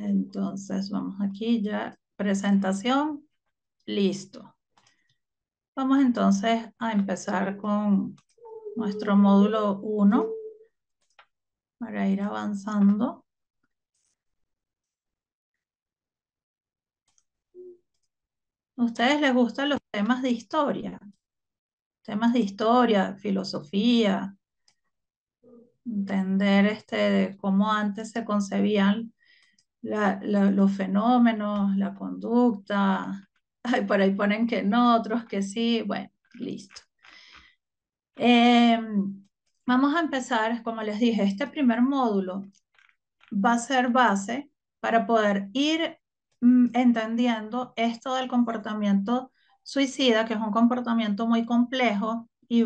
Entonces, vamos aquí ya, presentación, listo. Vamos entonces a empezar con nuestro módulo 1 para ir avanzando. ¿A ustedes les gustan los temas de historia? Temas de historia, filosofía, entender de cómo antes se concebían los fenómenos, la conducta. Ay, por ahí ponen que no, otros que sí. Bueno, listo. Eh, Vamos a empezar, como les dije, este primer módulo va a ser base para poder ir entendiendo esto del comportamiento suicida, que es un comportamiento muy complejo, y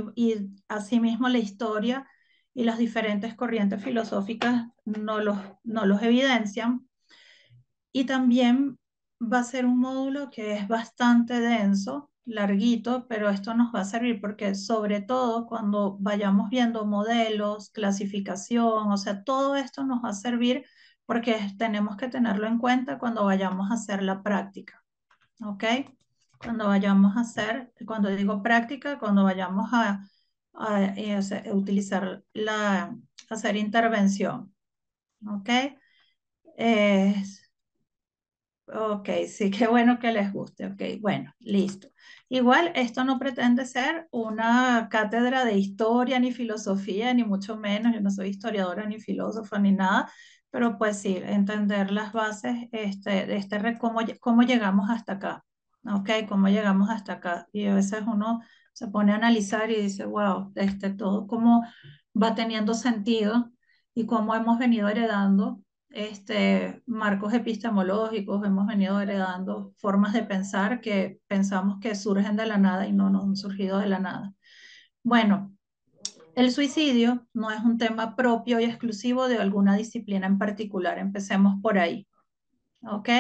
asimismo la historia y las diferentes corrientes filosóficas no los evidencian. Y también va a ser un módulo que es bastante denso, larguito, pero esto nos va a servir porque sobre todo cuando vayamos viendo modelos, clasificación, o sea, todo esto nos va a servir porque tenemos que tenerlo en cuenta cuando vayamos a hacer la práctica, ¿ok? Cuando vayamos a hacer, cuando digo práctica, cuando vayamos a utilizar hacer intervención, ¿ok? Es Ok, sí, qué bueno que les guste. Ok, bueno, listo. Igual esto no pretende ser una cátedra de historia ni filosofía, ni mucho menos. Yo no soy historiadora ni filósofa ni nada, pero pues sí, entender las bases cómo llegamos hasta acá. Ok, cómo llegamos hasta acá. Y a veces uno se pone a analizar y dice, wow, todo cómo va teniendo sentido y cómo hemos venido heredando marcos epistemológicos, hemos venido heredando formas de pensar que pensamos que surgen de la nada y no han surgido de la nada. Bueno, el suicidio no es un tema propio y exclusivo de alguna disciplina en particular. Empecemos por ahí, ¿ok?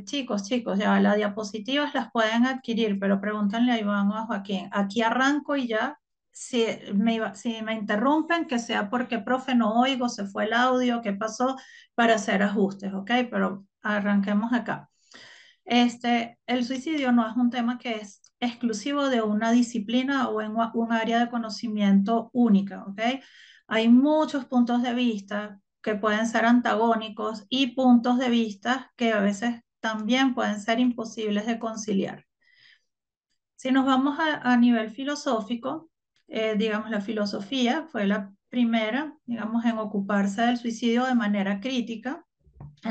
Chicos, ya las diapositivas las pueden adquirir, pero pregúntenle a Iván o a Joaquín. Aquí arranco y ya, si me interrumpen, que sea porque, profe, no oigo, se fue el audio, qué pasó, para hacer ajustes, ¿ok? Pero arranquemos acá. El suicidio no es un tema que es exclusivo de una disciplina o en un área de conocimiento única, ¿ok? Hay muchos puntos de vista que pueden ser antagónicos y puntos de vista que a veces también pueden ser imposibles de conciliar. Si nos vamos a nivel filosófico, digamos, la filosofía fue la primera, digamos, en ocuparse del suicidio de manera crítica.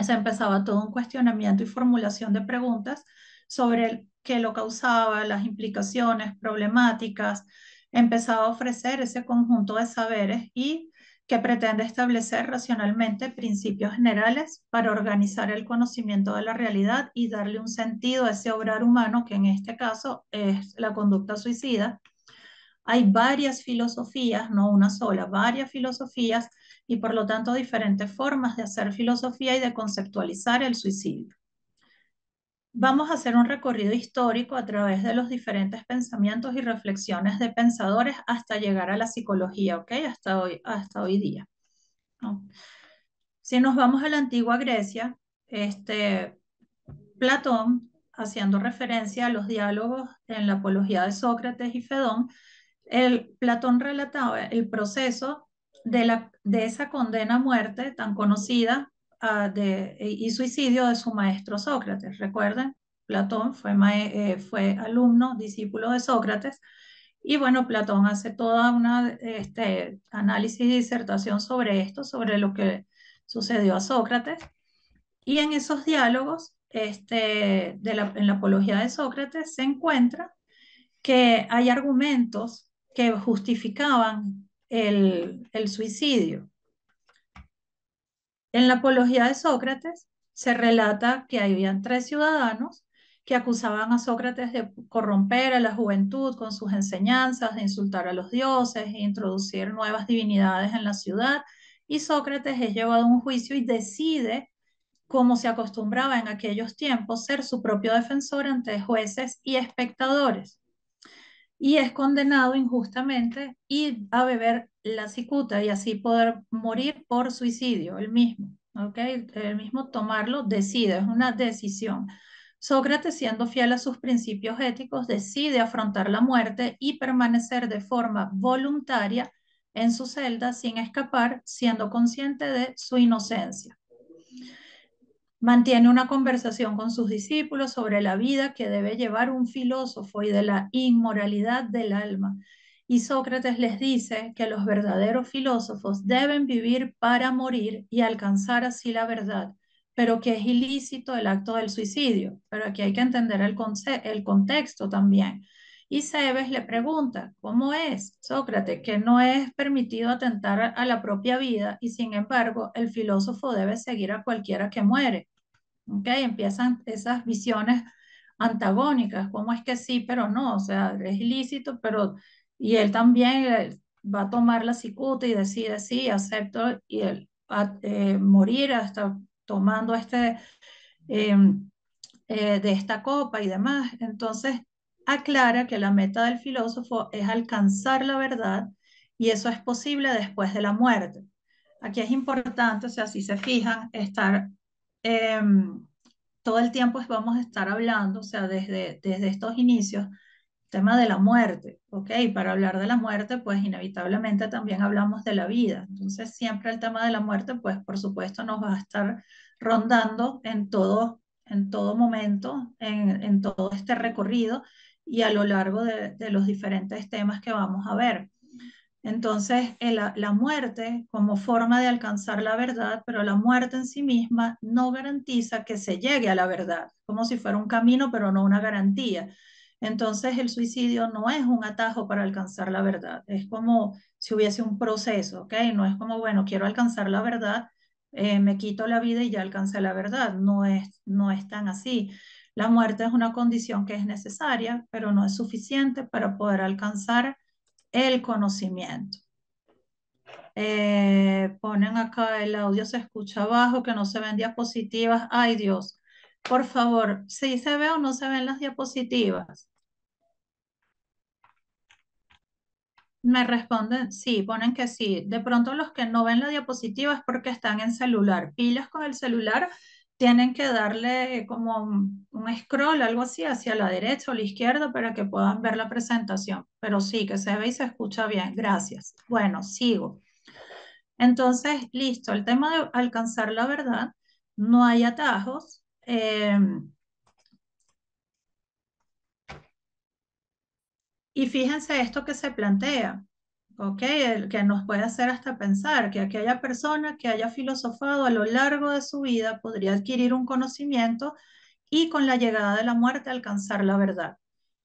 Se empezaba todo un cuestionamiento y formulación de preguntas sobre qué lo causaba, las implicaciones, problemáticas. Empezaba a ofrecer ese conjunto de saberes y que pretende establecer racionalmente principios generales para organizar el conocimiento de la realidad y darle un sentido a ese obrar humano, que en este caso es la conducta suicida. Hay varias filosofías, no una sola, varias filosofías y por lo tanto diferentes formas de hacer filosofía y de conceptualizar el suicidio. Vamos a hacer un recorrido histórico a través de los diferentes pensamientos y reflexiones de pensadores hasta llegar a la psicología, ¿ok? Hasta hoy día, ¿no? Si nos vamos a la antigua Grecia, Platón, haciendo referencia a los diálogos en la apología de Sócrates y Fedón, Platón relataba el proceso de esa condena a muerte tan conocida y suicidio de su maestro Sócrates. Recuerden, Platón fue alumno, discípulo de Sócrates, y bueno, Platón hace toda una análisis y disertación sobre esto, sobre lo que sucedió a Sócrates, y en esos diálogos en la apología de Sócrates se encuentra que hay argumentos que justificaban el suicidio. En la apología de Sócrates se relata que habían tres ciudadanos que acusaban a Sócrates de corromper a la juventud con sus enseñanzas, de insultar a los dioses e introducir nuevas divinidades en la ciudad. Y Sócrates es llevado a un juicio y decide, como se acostumbraba en aquellos tiempos, ser su propio defensor ante jueces y espectadores, y es condenado injustamente y a beber la cicuta y así poder morir por suicidio, él mismo. ¿ok? El mismo tomarlo decide, es una decisión. Sócrates, siendo fiel a sus principios éticos, decide afrontar la muerte y permanecer de forma voluntaria en su celda sin escapar, siendo consciente de su inocencia. Mantiene una conversación con sus discípulos sobre la vida que debe llevar un filósofo y de la inmoralidad del alma. Y Sócrates les dice que los verdaderos filósofos deben vivir para morir y alcanzar así la verdad, pero que es ilícito el acto del suicidio. Pero aquí hay que entender el contexto también. Y Cebes le pregunta, ¿cómo es, Sócrates, que no es permitido atentar a la propia vida y sin embargo el filósofo debe seguir a cualquiera que muere? ¿Ok? Empiezan esas visiones antagónicas, ¿cómo es que sí, pero no? O sea, es ilícito, pero... Y él también va a tomar la cicuta y decide, sí, acepto, y él morir hasta tomando eh, de esta copa y demás. Entonces, aclara que la meta del filósofo es alcanzar la verdad y eso es posible después de la muerte. Aquí es importante, o sea, si se fijan, estar todo el tiempo vamos a estar hablando, o sea, desde estos inicios, tema de la muerte, ¿ok? Para hablar de la muerte, pues inevitablemente también hablamos de la vida. Entonces, siempre el tema de la muerte, pues por supuesto nos va a estar rondando en todo momento, en todo este recorrido y a lo largo de los diferentes temas que vamos a ver. Entonces, la muerte como forma de alcanzar la verdad, pero la muerte en sí misma no garantiza que se llegue a la verdad, como si fuera un camino, pero no una garantía. Entonces, el suicidio no es un atajo para alcanzar la verdad, es como si hubiese un proceso, ¿ok? No es como, bueno, quiero alcanzar la verdad, me quito la vida y ya alcancé la verdad. No es tan así. La muerte es una condición que es necesaria, pero no es suficiente para poder alcanzar el conocimiento. Ponen acá el audio se escucha bajo, que no se ven diapositivas. Ay, Dios. Por favor, ¿sí se ve o no se ven las diapositivas? Me responden, sí, ponen que sí. De pronto los que no ven la diapositiva es porque están en celular. Pilas con el celular, tienen que darle como un scroll, algo así, hacia la derecha o la izquierda para que puedan ver la presentación. Pero sí, que se ve y se escucha bien. Gracias. Bueno, sigo. Entonces, listo, el tema de alcanzar la verdad, no hay atajos. Y fíjense esto que se plantea, ¿ok? El que nos puede hacer hasta pensar que aquella persona que haya filosofado a lo largo de su vida podría adquirir un conocimiento y con la llegada de la muerte alcanzar la verdad.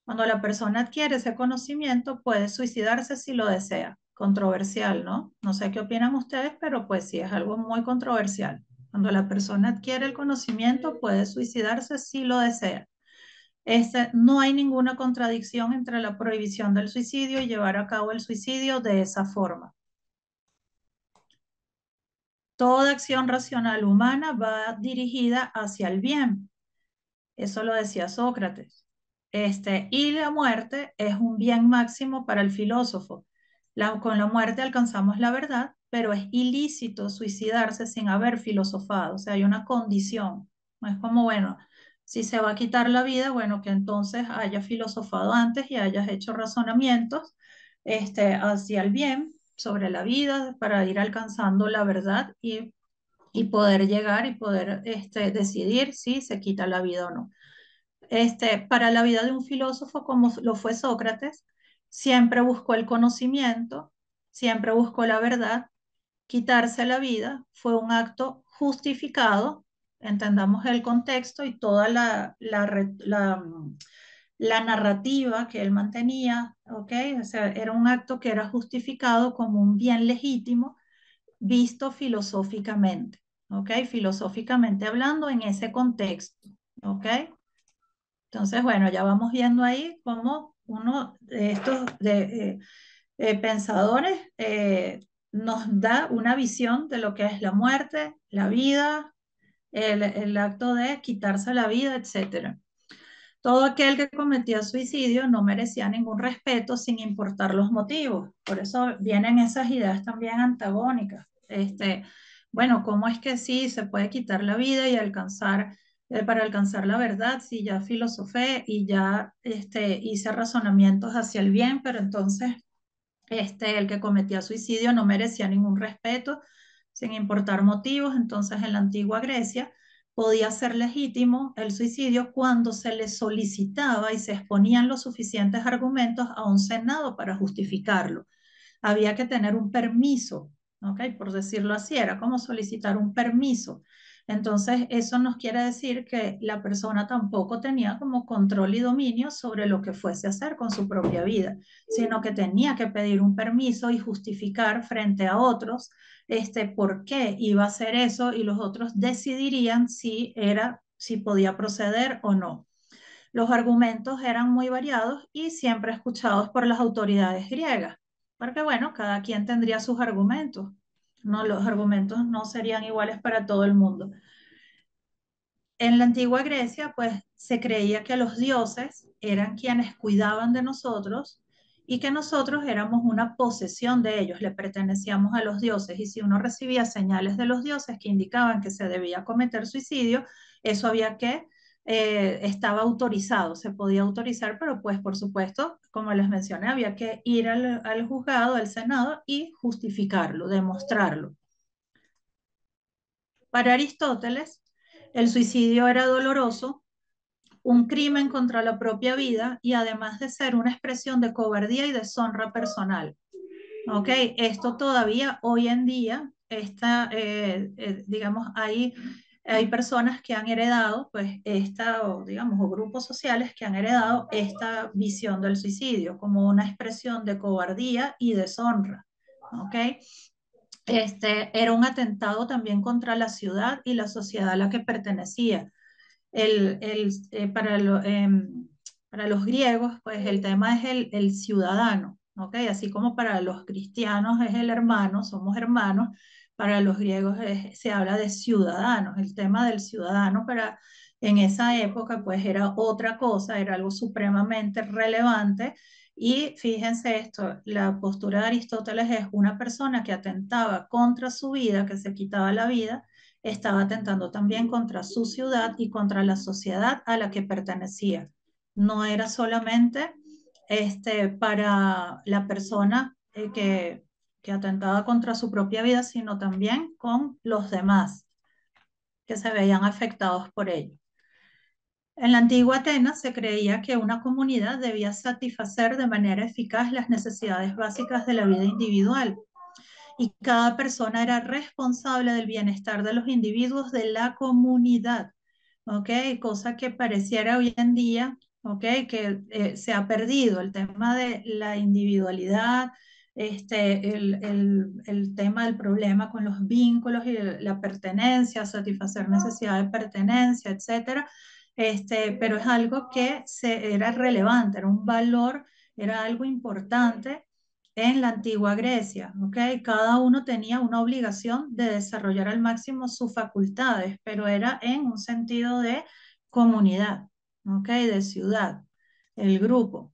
Cuando la persona adquiere ese conocimiento, puede suicidarse si lo desea. Controversial, ¿no? No sé qué opinan ustedes, pero pues sí, es algo muy controversial. Cuando la persona adquiere el conocimiento, puede suicidarse si lo desea. No hay ninguna contradicción entre la prohibición del suicidio y llevar a cabo el suicidio de esa forma. Toda acción racional humana va dirigida hacia el bien. Eso lo decía Sócrates. Y la muerte es un bien máximo para el filósofo. Con la muerte alcanzamos la verdad, pero es ilícito suicidarse sin haber filosofado. O sea, hay una condición. No es como, bueno, si se va a quitar la vida, bueno, que entonces haya filosofado antes y hayas hecho razonamientos hacia el bien sobre la vida para ir alcanzando la verdad y poder llegar y poder decidir si se quita la vida o no. Para la vida de un filósofo como lo fue Sócrates, siempre buscó el conocimiento, siempre buscó la verdad. Quitarse la vida fue un acto justificado, entendamos el contexto y toda la narrativa que él mantenía, ¿ok? O sea, era un acto que era justificado como un bien legítimo visto filosóficamente, ¿ok? Filosóficamente hablando en ese contexto, ¿ok? Entonces, bueno, ya vamos viendo ahí cómo uno de estos pensadores nos da una visión de lo que es la muerte, la vida, el acto de quitarse la vida, etcétera. Todo aquel que cometía suicidio no merecía ningún respeto sin importar los motivos. Por eso vienen esas ideas también antagónicas. bueno, ¿cómo es que sí se puede quitar la vida y alcanzar, para alcanzar la verdad, si ya filosofé y ya hice razonamientos hacia el bien, pero entonces el que cometía suicidio no merecía ningún respeto, sin importar motivos? Entonces, en la antigua Grecia podía ser legítimo el suicidio cuando se le solicitaba y se exponían los suficientes argumentos a un senado para justificarlo. Había que tener un permiso, ¿ok? Por decirlo así, era como solicitar un permiso. Entonces, eso nos quiere decir que la persona tampoco tenía como control y dominio sobre lo que fuese a hacer con su propia vida, sino que tenía que pedir un permiso y justificar frente a otros por qué iba a hacer eso, y los otros decidirían si podía proceder o no. Los argumentos eran muy variados y siempre escuchados por las autoridades griegas, porque bueno, cada quien tendría sus argumentos. No, los argumentos no serían iguales para todo el mundo. En la antigua Grecia, pues se creía que los dioses eran quienes cuidaban de nosotros y que nosotros éramos una posesión de ellos, le pertenecíamos a los dioses. Y si uno recibía señales de los dioses que indicaban que se debía cometer suicidio, eso estaba autorizado, se podía autorizar, pero pues por supuesto, como les mencioné, había que ir al juzgado, al senado y justificarlo, demostrarlo. Para Aristóteles, el suicidio era doloroso, un crimen contra la propia vida y además de ser una expresión de cobardía y deshonra personal. ¿Ok? Esto todavía hoy en día está, digamos, hay personas que han heredado, pues, o, digamos, o grupos sociales que han heredado esta visión del suicidio como una expresión de cobardía y deshonra. ¿Ok? Era un atentado también contra la ciudad y la sociedad a la que pertenecía. El, el, eh, para, lo- em, para los griegos, pues el tema es el ciudadano, ¿ok? Así como para los cristianos es el hermano, somos hermanos, para los griegos se habla de ciudadanos. El tema del ciudadano en esa época, pues era otra cosa, era algo supremamente relevante. Y fíjense esto, la postura de Aristóteles es una persona que atentaba contra su vida, que se quitaba la vida, estaba atentando también contra su ciudad y contra la sociedad a la que pertenecía. No era solamente para la persona que atentaba contra su propia vida, sino también con los demás que se veían afectados por ello. En la antigua Atenas se creía que una comunidad debía satisfacer de manera eficaz las necesidades básicas de la vida individual, y cada persona era responsable del bienestar de los individuos de la comunidad, ¿ok? Cosa que pareciera hoy en día, ¿ok? Que se ha perdido el tema de la individualidad, el tema del problema con los vínculos y la pertenencia, satisfacer necesidad de pertenencia, etcétera. Pero es algo que era relevante, era un valor, era algo importante en la antigua Grecia, ¿ok? Cada uno tenía una obligación de desarrollar al máximo sus facultades, pero era en un sentido de comunidad, ¿ok? De ciudad, el grupo.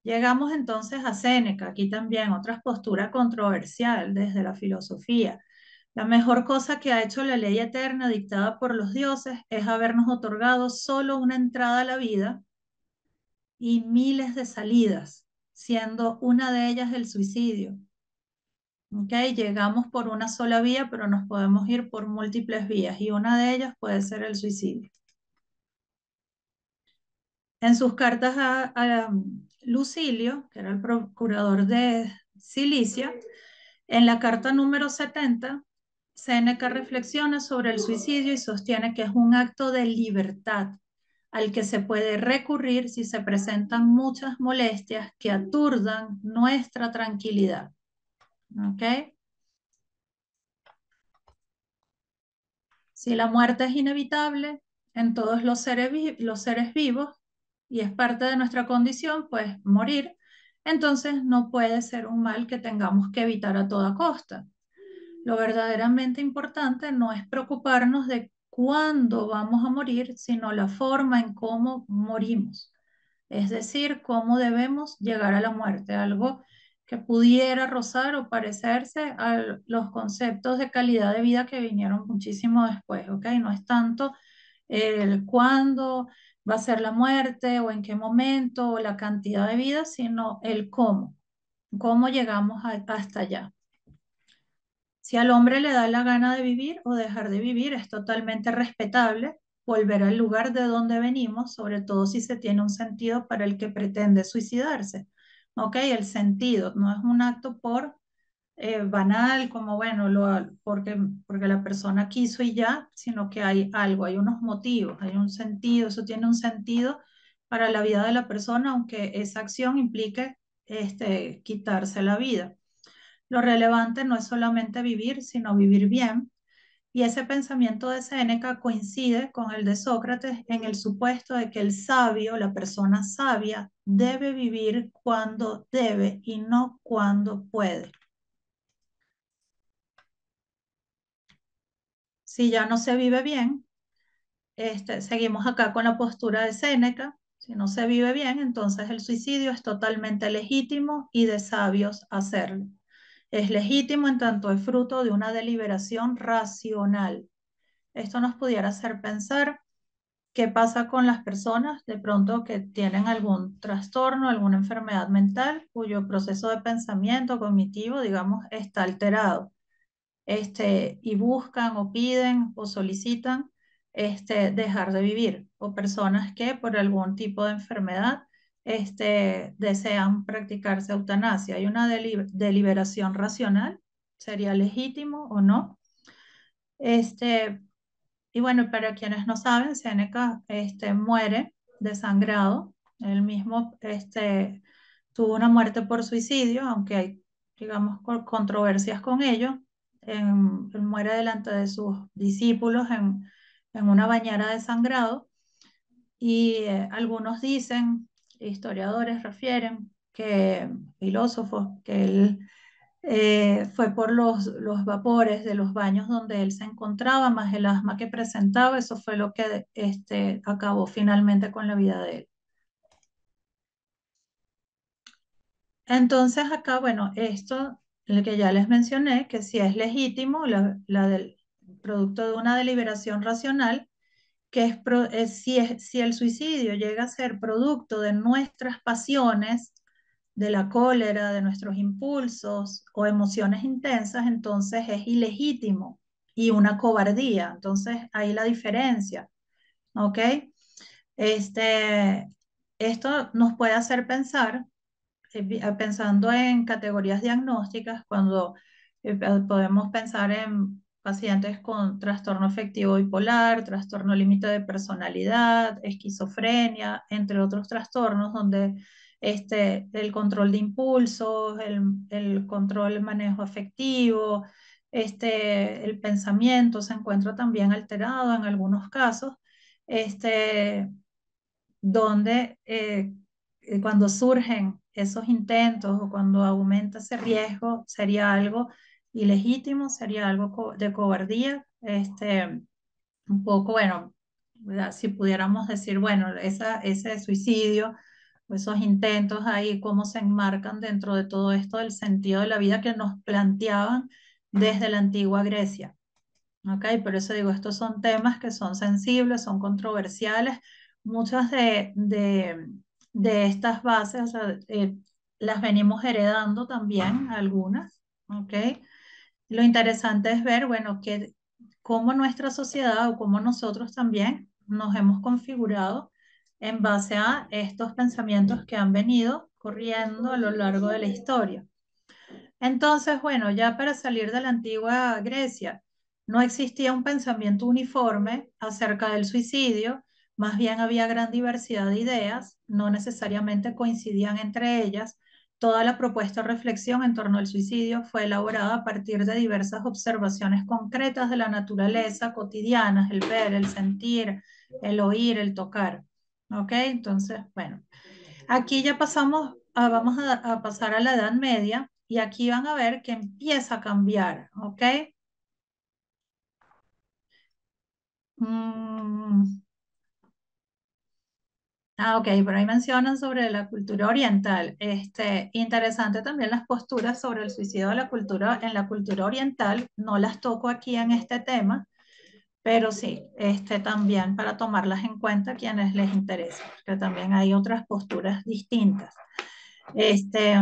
Llegamos entonces a Séneca, aquí también otra postura controversial desde la filosofía. La mejor cosa que ha hecho la ley eterna dictada por los dioses es habernos otorgado solo una entrada a la vida y miles de salidas, siendo una de ellas el suicidio. ¿Ok? Llegamos por una sola vía, pero nos podemos ir por múltiples vías y una de ellas puede ser el suicidio. En sus cartas a Lucilio, que era el procurador de Cilicia, en la carta número 70, Séneca reflexiona sobre el suicidio y sostiene que es un acto de libertad al que se puede recurrir si se presentan muchas molestias que aturdan nuestra tranquilidad. ¿Ok? Si la muerte es inevitable en todos los seres vivos y es parte de nuestra condición, pues morir, entonces no puede ser un mal que tengamos que evitar a toda costa. Lo verdaderamente importante no es preocuparnos de cuándo vamos a morir, sino la forma en cómo morimos. Es decir, cómo debemos llegar a la muerte, algo que pudiera rozar o parecerse a los conceptos de calidad de vida que vinieron muchísimo después, ¿ok? No es tanto el cuándo va a ser la muerte o en qué momento o la cantidad de vida, sino el cómo llegamos hasta allá. Si al hombre le da la gana de vivir o dejar de vivir, es totalmente respetable volver al lugar de donde venimos, sobre todo si se tiene un sentido para el que pretende suicidarse. ¿Ok? El sentido no es un acto por banal, como bueno, porque la persona quiso y ya, sino que hay algo, hay unos motivos, hay un sentido, eso tiene un sentido para la vida de la persona, aunque esa acción implique quitarse la vida. Lo relevante no es solamente vivir, sino vivir bien. Y ese pensamiento de Séneca coincide con el de Sócrates en el supuesto de que el sabio, la persona sabia, debe vivir cuando debe y no cuando puede. Si ya no se vive bien, seguimos acá con la postura de Séneca. Si no se vive bien, entonces el suicidio es totalmente legítimo y de sabios hacerlo. Es legítimo en tanto es fruto de una deliberación racional. Esto nos pudiera hacer pensar qué pasa con las personas de pronto que tienen algún trastorno, alguna enfermedad mental, cuyo proceso de pensamiento cognitivo, digamos, está alterado. Y buscan o piden o solicitan dejar de vivir, o personas que por algún tipo de enfermedad desean practicarse eutanasia. Hay una deliberación racional, sería legítimo o no. Este, y bueno, para quienes no saben, Séneca muere desangrado. Él mismo tuvo una muerte por suicidio, aunque hay, digamos, controversias con ello. Él muere delante de sus discípulos en una bañera de sangrado. Y algunos dicen, historiadores refieren, filósofos, que él fue por los vapores de los baños donde él se encontraba, más el asma que presentaba, eso fue lo que acabó finalmente con la vida de él. Entonces acá, bueno, esto, el que ya les mencioné, que si es legítimo, la del producto de una deliberación racional, que si el suicidio llega a ser producto de nuestras pasiones, de la cólera, de nuestros impulsos o emociones intensas, entonces es ilegítimo y una cobardía. Entonces ahí la diferencia, ¿ok? Este, Esto nos puede hacer pensar, pensando en categorías diagnósticas, cuando podemos pensar en pacientes con trastorno afectivo bipolar, trastorno límite de personalidad, esquizofrenia, entre otros trastornos donde el control de impulsos, el control, el manejo afectivo, el pensamiento se encuentra también alterado en algunos casos. Este, donde cuando surgen esos intentos o cuando aumenta ese riesgo, sería algo ilegítimo, sería algo de cobardía, un poco, bueno, ¿verdad? Si pudiéramos decir, bueno, ese suicidio, o esos intentos ahí, cómo se enmarcan dentro de todo esto del sentido de la vida que nos planteaban desde la antigua Grecia. Ok, por eso digo, estos son temas que son sensibles, son controversiales. Muchas de estas bases, o sea, las venimos heredando también, algunas. Ok, lo interesante es ver, bueno, que cómo nuestra sociedad o cómo nosotros también nos hemos configurado en base a estos pensamientos que han venido corriendo a lo largo de la historia. Entonces, bueno, ya para salir de la antigua Grecia, no existía un pensamiento uniforme acerca del suicidio, más bien había gran diversidad de ideas, no necesariamente coincidían entre ellas. Toda la propuesta o reflexión en torno al suicidio fue elaborada a partir de diversas observaciones concretas de la naturaleza cotidianas, el ver, el sentir, el oír, el tocar. ¿Ok? Entonces, bueno. Aquí ya vamos a pasar a la Edad Media y aquí van a ver que empieza a cambiar, ¿ok? Mm, Ok, pero ahí mencionan sobre la cultura oriental. Interesante también las posturas sobre el suicidio de la cultura, en la cultura oriental. No las toco aquí en este tema, pero sí, también para tomarlas en cuenta a quienes les interesa, porque también hay otras posturas distintas. Este,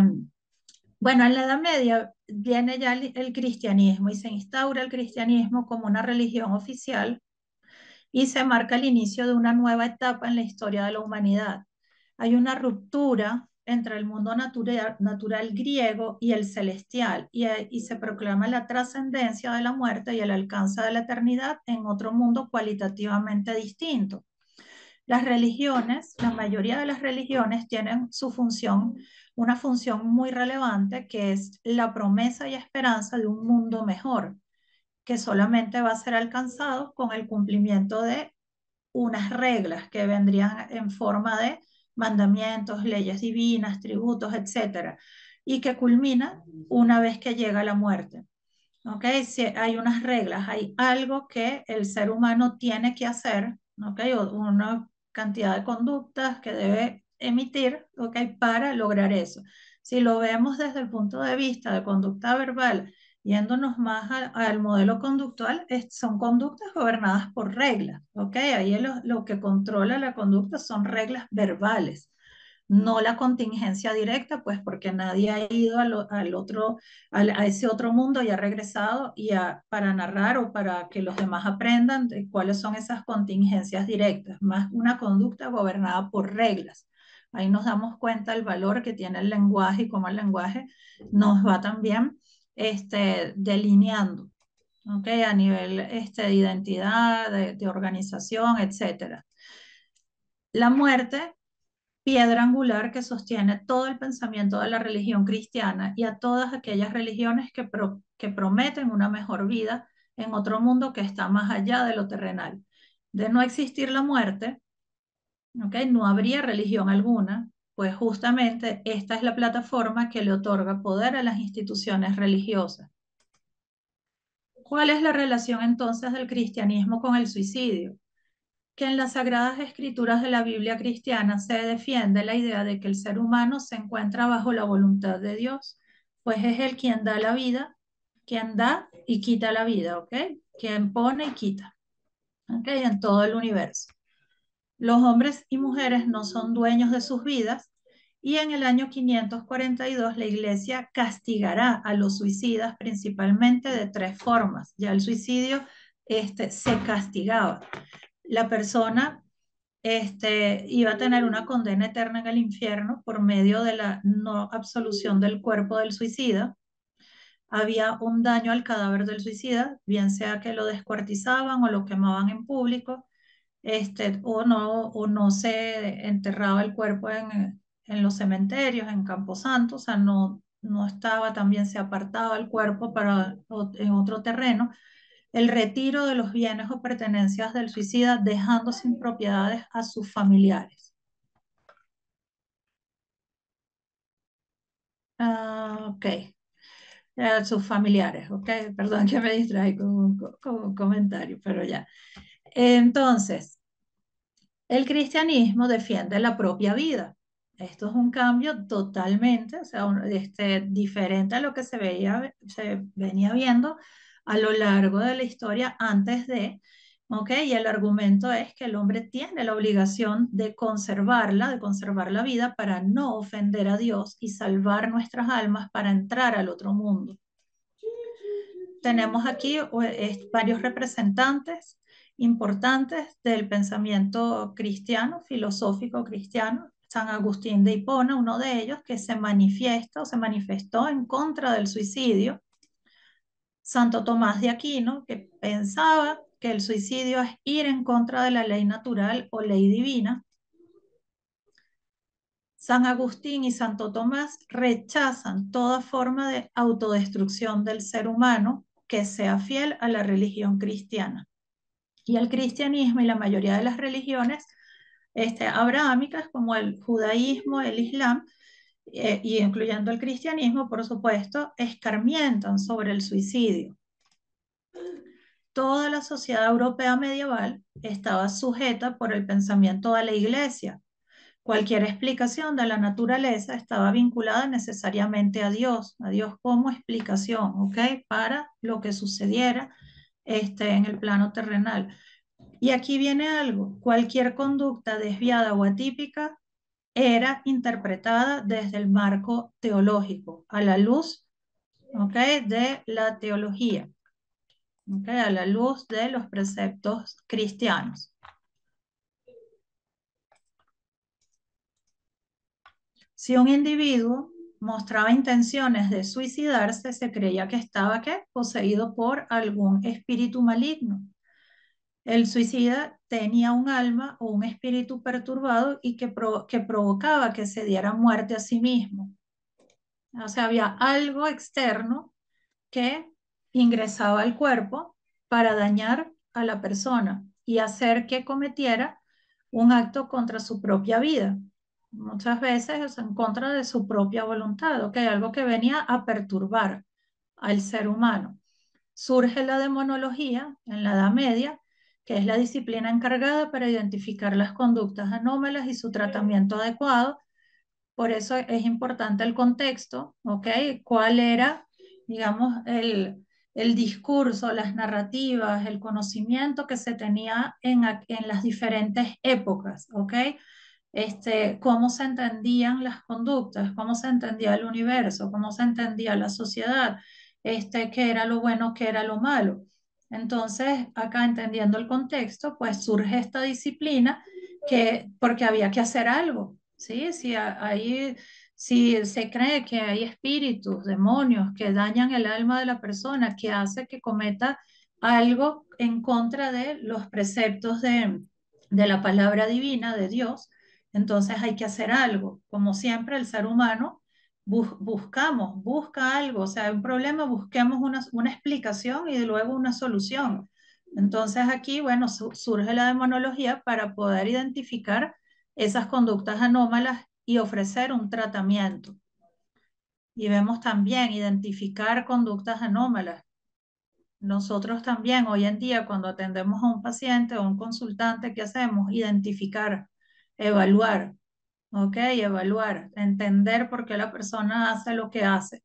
bueno, en la Edad Media viene ya el cristianismo y se instaura el cristianismo como una religión oficial y se marca el inicio de una nueva etapa en la historia de la humanidad. Hay una ruptura entre el mundo natural griego y el celestial, y se proclama la trascendencia de la muerte y el alcance de la eternidad en otro mundo cualitativamente distinto. Las religiones, la mayoría de las religiones tienen su función, una función muy relevante, que es la promesa y esperanza de un mundo mejor, que solamente va a ser alcanzado con el cumplimiento de unas reglas que vendrían en forma de mandamientos, leyes divinas, tributos, etcétera, y que culmina una vez que llega la muerte. ¿Ok? Si hay unas reglas, hay algo que el ser humano tiene que hacer, ¿ok? O una cantidad de conductas que debe emitir, ¿ok? Para lograr eso. Si lo vemos desde el punto de vista de conducta verbal, yéndonos más al modelo conductual, son conductas gobernadas por reglas, ¿ok? Ahí lo que controla la conducta son reglas verbales, no la contingencia directa, pues porque nadie ha ido al otro, a ese otro mundo y ha regresado para narrar o para que los demás aprendan de cuáles son esas contingencias directas, más una conducta gobernada por reglas. Ahí nos damos cuenta del valor que tiene el lenguaje y cómo el lenguaje nos va también delineando, ¿okay? A nivel de identidad, de organización, etcétera. La muerte, piedra angular que sostiene todo el pensamiento de la religión cristiana y a todas aquellas religiones que prometen una mejor vida en otro mundo que está más allá de lo terrenal. De no existir la muerte, ¿okay? No habría religión alguna, pues justamente esta es la plataforma que le otorga poder a las instituciones religiosas. ¿Cuál es la relación entonces del cristianismo con el suicidio? Que en las sagradas escrituras de la Biblia cristiana se defiende la idea de que el ser humano se encuentra bajo la voluntad de Dios, pues es Él quien da la vida, quien da y quita la vida, ¿ok? Quien pone y quita, ¿ok? En todo el universo. Los hombres y mujeres no son dueños de sus vidas, y en el año 542 la Iglesia castigará a los suicidas principalmente de tres formas. Ya el suicidio se castigaba. La persona iba a tener una condena eterna en el infierno por medio de la no absolución del cuerpo del suicida. Había un daño al cadáver del suicida, bien sea que lo descuartizaban o lo quemaban en público, o no se enterraba el cuerpo en los cementerios, en Camposanto, o sea, no estaba, también se apartaba el cuerpo en otro terreno. El retiro de los bienes o pertenencias del suicida, dejando sin propiedades a sus familiares. Ok, sus familiares, ok, perdón que me distraí con un comentario, pero ya. Entonces, el cristianismo defiende la propia vida. Esto es un cambio totalmente, o sea, diferente a lo que se venía viendo a lo largo de la historia antes de, ¿ok? Y el argumento es que el hombre tiene la obligación de conservar la vida para no ofender a Dios y salvar nuestras almas para entrar al otro mundo. Tenemos aquí varios representantes importantes del pensamiento cristiano, filosófico cristiano. San Agustín de Hipona, uno de ellos, que se manifiesta o se manifestó en contra del suicidio. Santo Tomás de Aquino, que pensaba que el suicidio es ir en contra de la ley natural o ley divina. San Agustín y Santo Tomás rechazan toda forma de autodestrucción del ser humano que sea fiel a la religión cristiana. Y el cristianismo y la mayoría de las religiones abrahámicas, como el judaísmo, el islam, y incluyendo el cristianismo, por supuesto, escarmientan sobre el suicidio. Toda la sociedad europea medieval estaba sujeta por el pensamiento de la iglesia, Cualquier explicación de la naturaleza estaba vinculada necesariamente a Dios como explicación, ¿ok? Para lo que sucediera en el plano terrenal. Y aquí viene algo, cualquier conducta desviada o atípica era interpretada desde el marco teológico, a la luz, ¿ok? De la teología, ¿ok? A la luz de los preceptos cristianos. Si un individuo mostraba intenciones de suicidarse, se creía que estaba ¿qué? Poseído por algún espíritu maligno. El suicida tenía un alma o un espíritu perturbado y que provocaba que se diera muerte a sí mismo. O sea, había algo externo que ingresaba al cuerpo para dañar a la persona y hacer que cometiera un acto contra su propia vida. Muchas veces es en contra de su propia voluntad, ¿ok? Algo que venía a perturbar al ser humano. Surge la demonología en la Edad Media, que es la disciplina encargada para identificar las conductas anómalas y su tratamiento adecuado. Por eso es importante el contexto, ¿ok? ¿Cuál era, digamos, el discurso, las narrativas, el conocimiento que se tenía en las diferentes épocas, ¿ok? Cómo se entendían las conductas, cómo se entendía el universo, cómo se entendía la sociedad, qué era lo bueno, qué era lo malo. Entonces, acá entendiendo el contexto, pues surge esta disciplina porque había que hacer algo, ¿sí? Si se cree que hay espíritus, demonios que dañan el alma de la persona, que hace que cometa algo en contra de los preceptos de la palabra divina de Dios, entonces hay que hacer algo. Como siempre, el ser humano busca algo, o sea, hay un problema, busquemos una explicación y luego una solución. Entonces aquí, bueno, surge la demonología para poder identificar esas conductas anómalas y ofrecer un tratamiento. Y vemos también identificar conductas anómalas. Nosotros también hoy en día cuando atendemos a un paciente o un consultante, ¿qué hacemos? Identificar, evaluar, ¿ok? Evaluar, entender por qué la persona hace lo que hace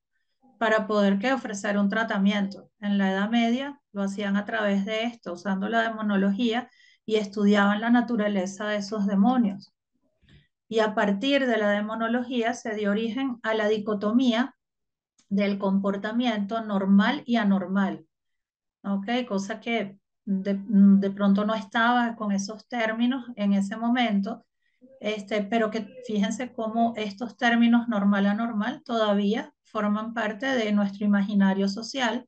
para poder ¿qué? Ofrecer un tratamiento. En la Edad Media lo hacían a través de esto, usando la demonología y estudiaban la naturaleza de esos demonios. Y a partir de la demonología se dio origen a la dicotomía del comportamiento normal y anormal. ¿Ok? Cosa que de pronto no estaba con esos términos en ese momento, pero que fíjense cómo estos términos normal anormal todavía forman parte de nuestro imaginario social,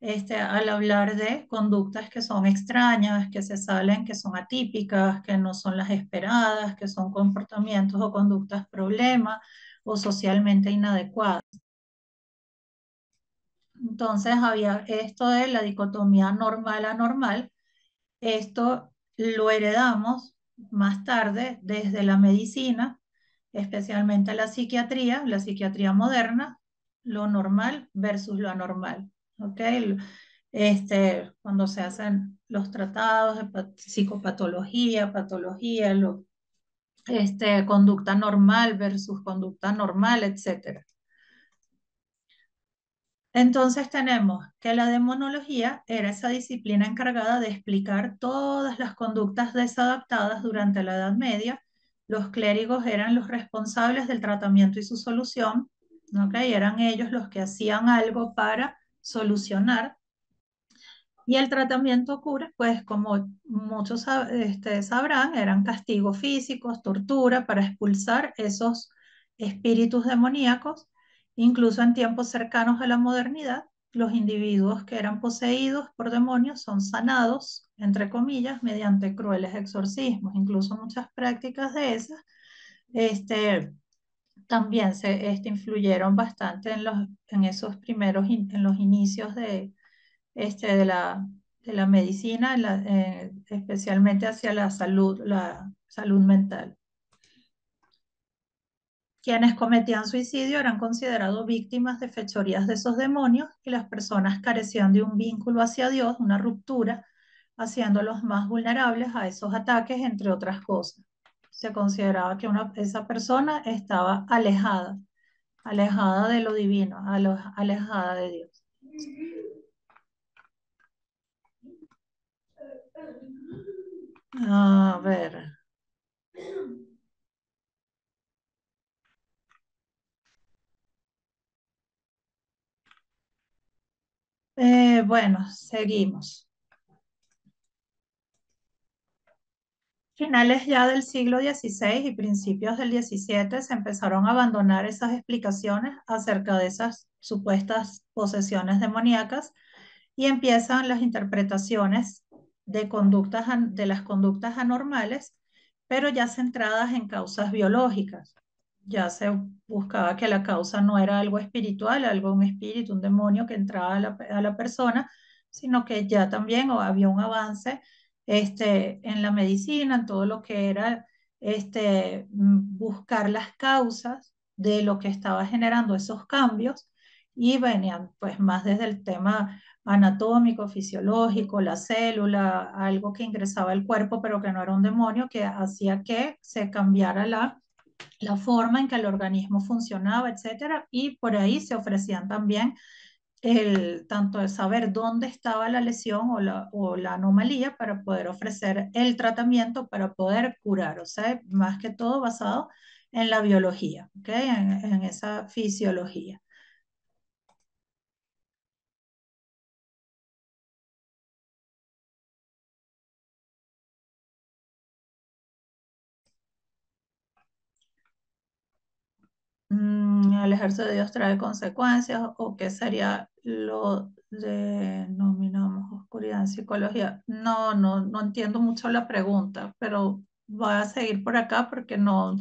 al hablar de conductas que son extrañas, que se salen, que son atípicas, que no son las esperadas, que son comportamientos o conductas problemas o socialmente inadecuadas. Entonces había esto de la dicotomía normal-anormal. Esto lo heredamos más tarde desde la medicina, especialmente la psiquiatría moderna, lo normal versus lo anormal. ¿Ok? Cuando se hacen los tratados de psicopatología, patología, conducta normal versus conducta normal, etcétera. Entonces tenemos que la demonología era esa disciplina encargada de explicar todas las conductas desadaptadas durante la Edad Media. Los clérigos eran los responsables del tratamiento y su solución, ¿ok? Eran ellos los que hacían algo para solucionar. Y el tratamiento cura, pues como muchos sabrán, eran castigos físicos, tortura para expulsar esos espíritus demoníacos. Incluso en tiempos cercanos a la modernidad, los individuos que eran poseídos por demonios son sanados, entre comillas, mediante crueles exorcismos. Incluso muchas prácticas de esas también influyeron bastante en esos en los inicios este, de la, de la medicina, especialmente hacia la salud mental. Quienes cometían suicidio eran considerados víctimas de fechorías de esos demonios y las personas carecían de un vínculo hacia Dios, una ruptura, haciéndolos más vulnerables a esos ataques, entre otras cosas. Se consideraba que esa persona estaba alejada de lo divino, alejada de Dios. A ver. Bueno, seguimos. Finales ya del siglo XVI y principios del XVII se empezaron a abandonar esas explicaciones acerca de esas supuestas posesiones demoníacas y empiezan las interpretaciones de las conductas anormales, pero ya centradas en causas biológicas. Ya se buscaba que la causa no era algo espiritual, algo, un espíritu, un demonio que entraba a la persona, sino que ya también había un avance en la medicina, en todo lo que era buscar las causas de lo que estaba generando esos cambios y venían pues más desde el tema anatómico, fisiológico, la célula, algo que ingresaba al cuerpo pero que no era un demonio, que hacía que se cambiara la forma en que el organismo funcionaba, etcétera, y por ahí se ofrecían también tanto el saber dónde estaba la lesión o la anomalía para poder ofrecer el tratamiento para poder curar, o sea, más que todo basado en la biología, ¿ok? En esa fisiología. Alejarse de Dios trae consecuencias, o qué sería lo denominamos oscuridad en psicología. No entiendo mucho la pregunta, pero voy a seguir por acá porque no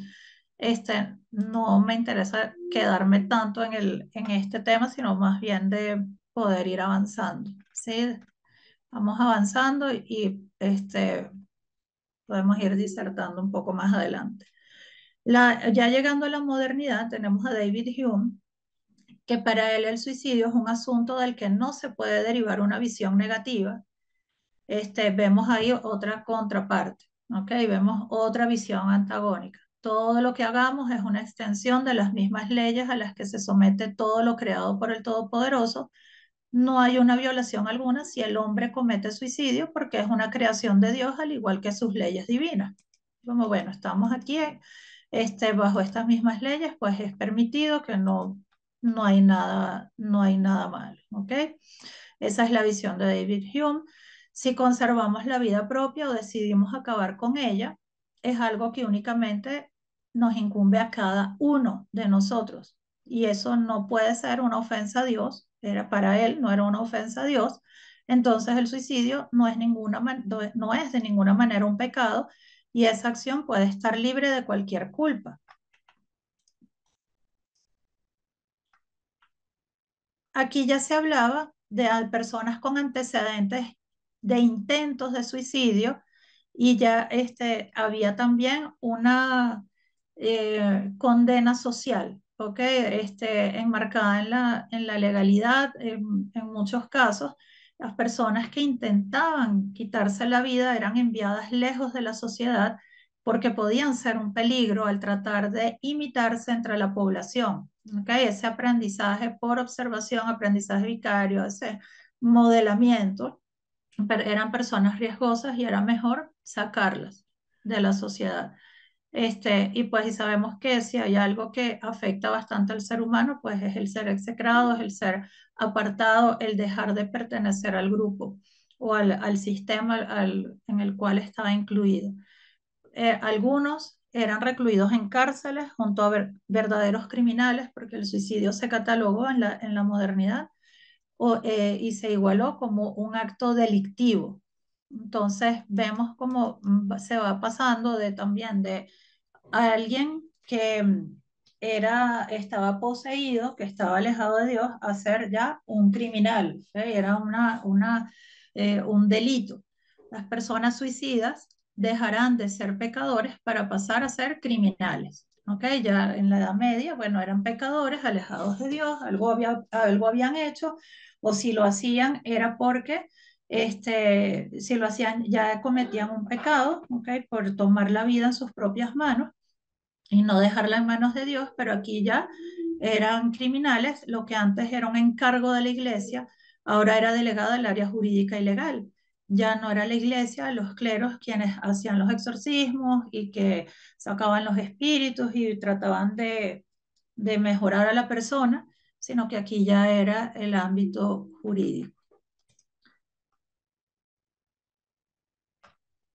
me interesa quedarme tanto en este tema, sino más bien de poder ir avanzando. ¿Sí? Vamos avanzando y podemos ir disertando un poco más adelante. Ya llegando a la modernidad, tenemos a David Hume, que para él el suicidio es un asunto del que no se puede derivar una visión negativa. Vemos ahí otra contraparte, ¿ok? Vemos otra visión antagónica. Todo lo que hagamos es una extensión de las mismas leyes a las que se somete todo lo creado por el Todopoderoso. No hay una violación alguna si el hombre comete suicidio porque es una creación de Dios al igual que sus leyes divinas. Como bueno, estamos aquí bajo estas mismas leyes, pues es permitido que no hay nada mal, ¿ok? Esa es la visión de David Hume. Si conservamos la vida propia o decidimos acabar con ella, es algo que únicamente nos incumbe a cada uno de nosotros. Y eso no puede ser una ofensa a Dios, era para él, no era una ofensa a Dios. Entonces el suicidio no es de ninguna manera un pecado y esa acción puede estar libre de cualquier culpa. Aquí ya se hablaba de personas con antecedentes de intentos de suicidio y ya había también una condena social, ¿ok? Enmarcada en la legalidad en muchos casos. Las personas que intentaban quitarse la vida eran enviadas lejos de la sociedad porque podían ser un peligro al tratar de imitarse entre la población. ¿Okay? Ese aprendizaje por observación, aprendizaje vicario, ese modelamiento, eran personas riesgosas y era mejor sacarlas de la sociedad. Y pues y sabemos que si hay algo que afecta bastante al ser humano, pues es el ser execrado, es el ser apartado, el dejar de pertenecer al grupo o al sistema en el cual estaba incluido. Algunos eran recluidos en cárceles junto a verdaderos criminales, porque el suicidio se catalogó en la modernidad y se igualó como un acto delictivo. Entonces vemos cómo se va pasando también de alguien que estaba poseído, que estaba alejado de Dios, a ser ya un criminal. ¿Ok? Era un delito. Las personas suicidas dejarán de ser pecadores para pasar a ser criminales. ¿Ok? Ya en la Edad Media, bueno, eran pecadores alejados de Dios, algo habían hecho, o si lo hacían era porque Si lo hacían, ya cometían un pecado, ¿ok? Por tomar la vida en sus propias manos y no dejarla en manos de Dios, pero aquí ya eran criminales, lo que antes era un encargo de la iglesia, ahora era delegado del área jurídica y legal. Ya no era la iglesia, los cleros quienes hacían los exorcismos y que sacaban los espíritus y trataban de mejorar a la persona, sino que aquí ya era el ámbito jurídico.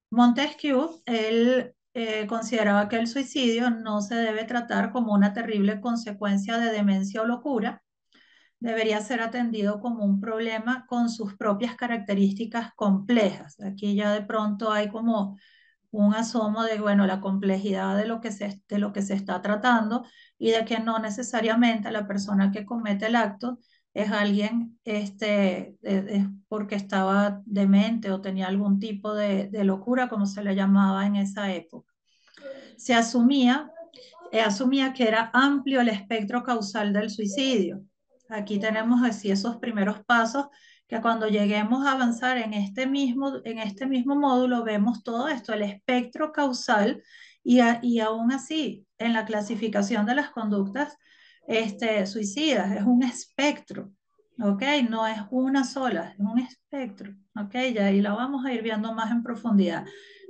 Montesquieu, él consideraba que el suicidio no se debe tratar como una terrible consecuencia de demencia o locura, debería ser atendido como un problema con sus propias características complejas. Aquí ya de pronto hay como un asomo de, bueno, la complejidad de lo que se está tratando y de que no necesariamente la persona que comete el acto es alguien es porque estaba demente o tenía algún tipo de locura, como se le llamaba en esa época. Se asumía que era amplio el espectro causal del suicidio. Aquí tenemos así esos primeros pasos que cuando lleguemos a avanzar en este mismo módulo vemos todo esto, el espectro causal y aún así en la clasificación de las conductas suicidas es un espectro, ¿ok? No es una sola, es un espectro, ¿ok? Ya ahí la vamos a ir viendo más en profundidad.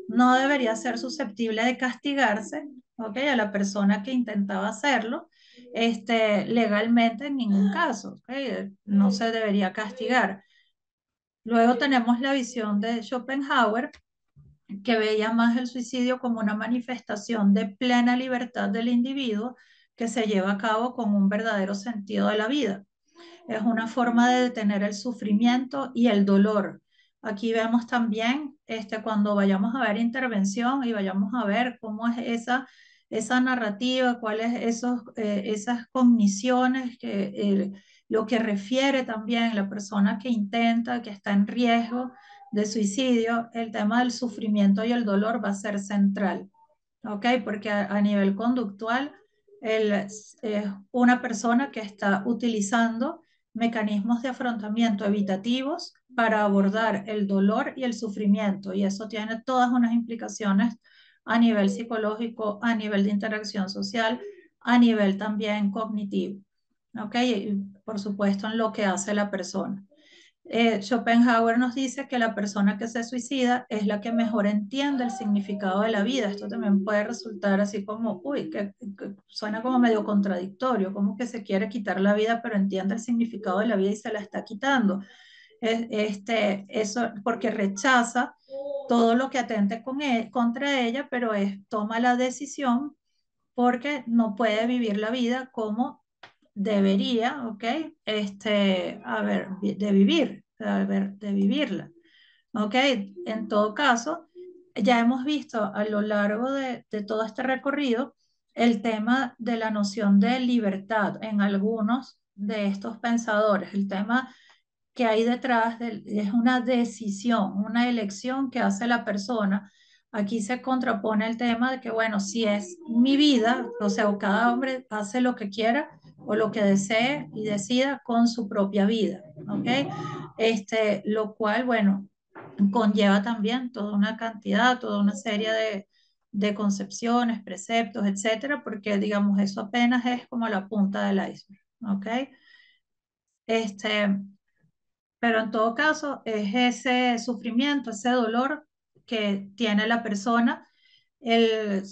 No debería ser susceptible de castigarse, ¿ok? A la persona que intentaba hacerlo, legalmente en ningún caso, ¿ok? No se debería castigar. Luego tenemos la visión de Schopenhauer, que veía más el suicidio como una manifestación de plena libertad del individuo que se lleva a cabo con un verdadero sentido de la vida. Es una forma de detener el sufrimiento y el dolor. Aquí vemos también cuando vayamos a ver intervención y vayamos a ver cómo es esa narrativa, cuáles esas cogniciones, lo que refiere también la persona que intenta, que está en riesgo de suicidio, el tema del sufrimiento y el dolor va a ser central, ¿ok? Porque a nivel conductual, él es una persona que está utilizando mecanismos de afrontamiento evitativos para abordar el dolor y el sufrimiento, y eso tiene todas unas implicaciones a nivel psicológico, a nivel de interacción social, a nivel también cognitivo, ¿ok? Y por supuesto en lo que hace la persona. Schopenhauer nos dice que la persona que se suicida es la que mejor entiende el significado de la vida. Esto también puede resultar así como, uy, que suena como medio contradictorio, como que se quiere quitar la vida, pero entiende el significado de la vida y se la está quitando. Eso porque rechaza todo lo que atente contra ella, pero toma la decisión porque no puede vivir la vida como debería, ¿ok? A ver, de vivirla, ¿ok? En todo caso, ya hemos visto a lo largo de todo este recorrido el tema de la noción de libertad en algunos de estos pensadores, el tema que hay detrás es una decisión, una elección que hace la persona. Aquí se contrapone el tema de que, bueno, si es mi vida, o sea, o cada hombre hace lo que quiera o lo que desee y decida con su propia vida, ¿ok? Lo cual, bueno, conlleva también toda una cantidad, toda una serie de concepciones, preceptos, etcétera, porque, digamos, eso apenas es como la punta del iceberg, ¿ok? Este, pero en todo caso, es ese sufrimiento, ese dolor que tiene la persona. El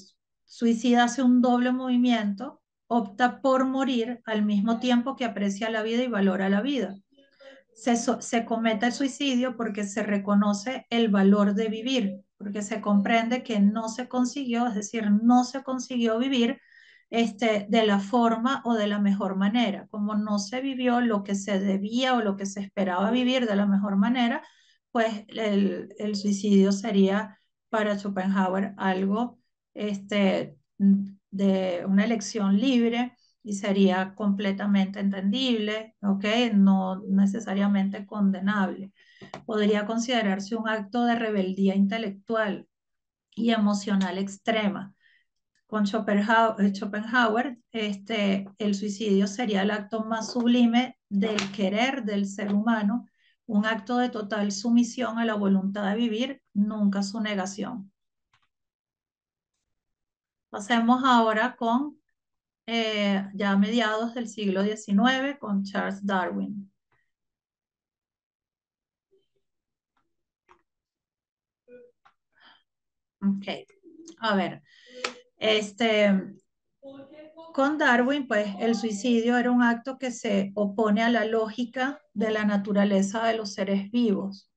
suicida hace un doble movimiento, opta por morir al mismo tiempo que aprecia la vida y valora la vida. Se comete el suicidio porque se reconoce el valor de vivir, porque se comprende que no se consiguió, es decir, no se consiguió vivir de la forma o de la mejor manera. Como no se vivió lo que se debía o lo que se esperaba vivir de la mejor manera, pues el suicidio sería para Schopenhauer algo de una elección libre y sería completamente entendible, ¿ok? No necesariamente condenable. Podría considerarse un acto de rebeldía intelectual y emocional extrema. Con Schopenhauer, el suicidio sería el acto más sublime del querer del ser humano un acto de total sumisión a la voluntad de vivir, nunca su negación. Pasemos ahora con ya mediados del siglo XIX con Charles Darwin. Ok, a ver, con Darwin, pues el suicidio era un acto que se opone a la lógica de la naturaleza de los seres vivos.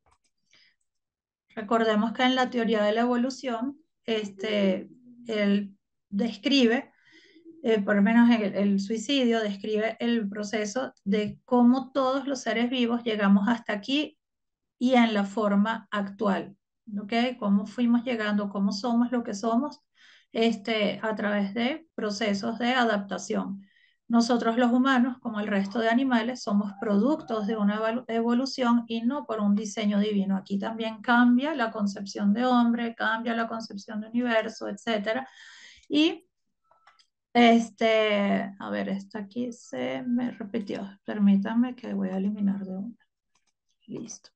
Recordemos que en la teoría de la evolución, él describe, por lo menos el suicidio describe el proceso de cómo todos los seres vivos llegamos hasta aquí y en la forma actual, ¿ok? Cómo fuimos llegando, cómo somos lo que somos, a través de procesos de adaptación. Nosotros los humanos, como el resto de animales, somos productos de una evolución y no por un diseño divino. Aquí también cambia la concepción de hombre, cambia la concepción de universo, etcétera. Y a ver, esto aquí se me repitió. Permítanme que voy a eliminar de una. Listo.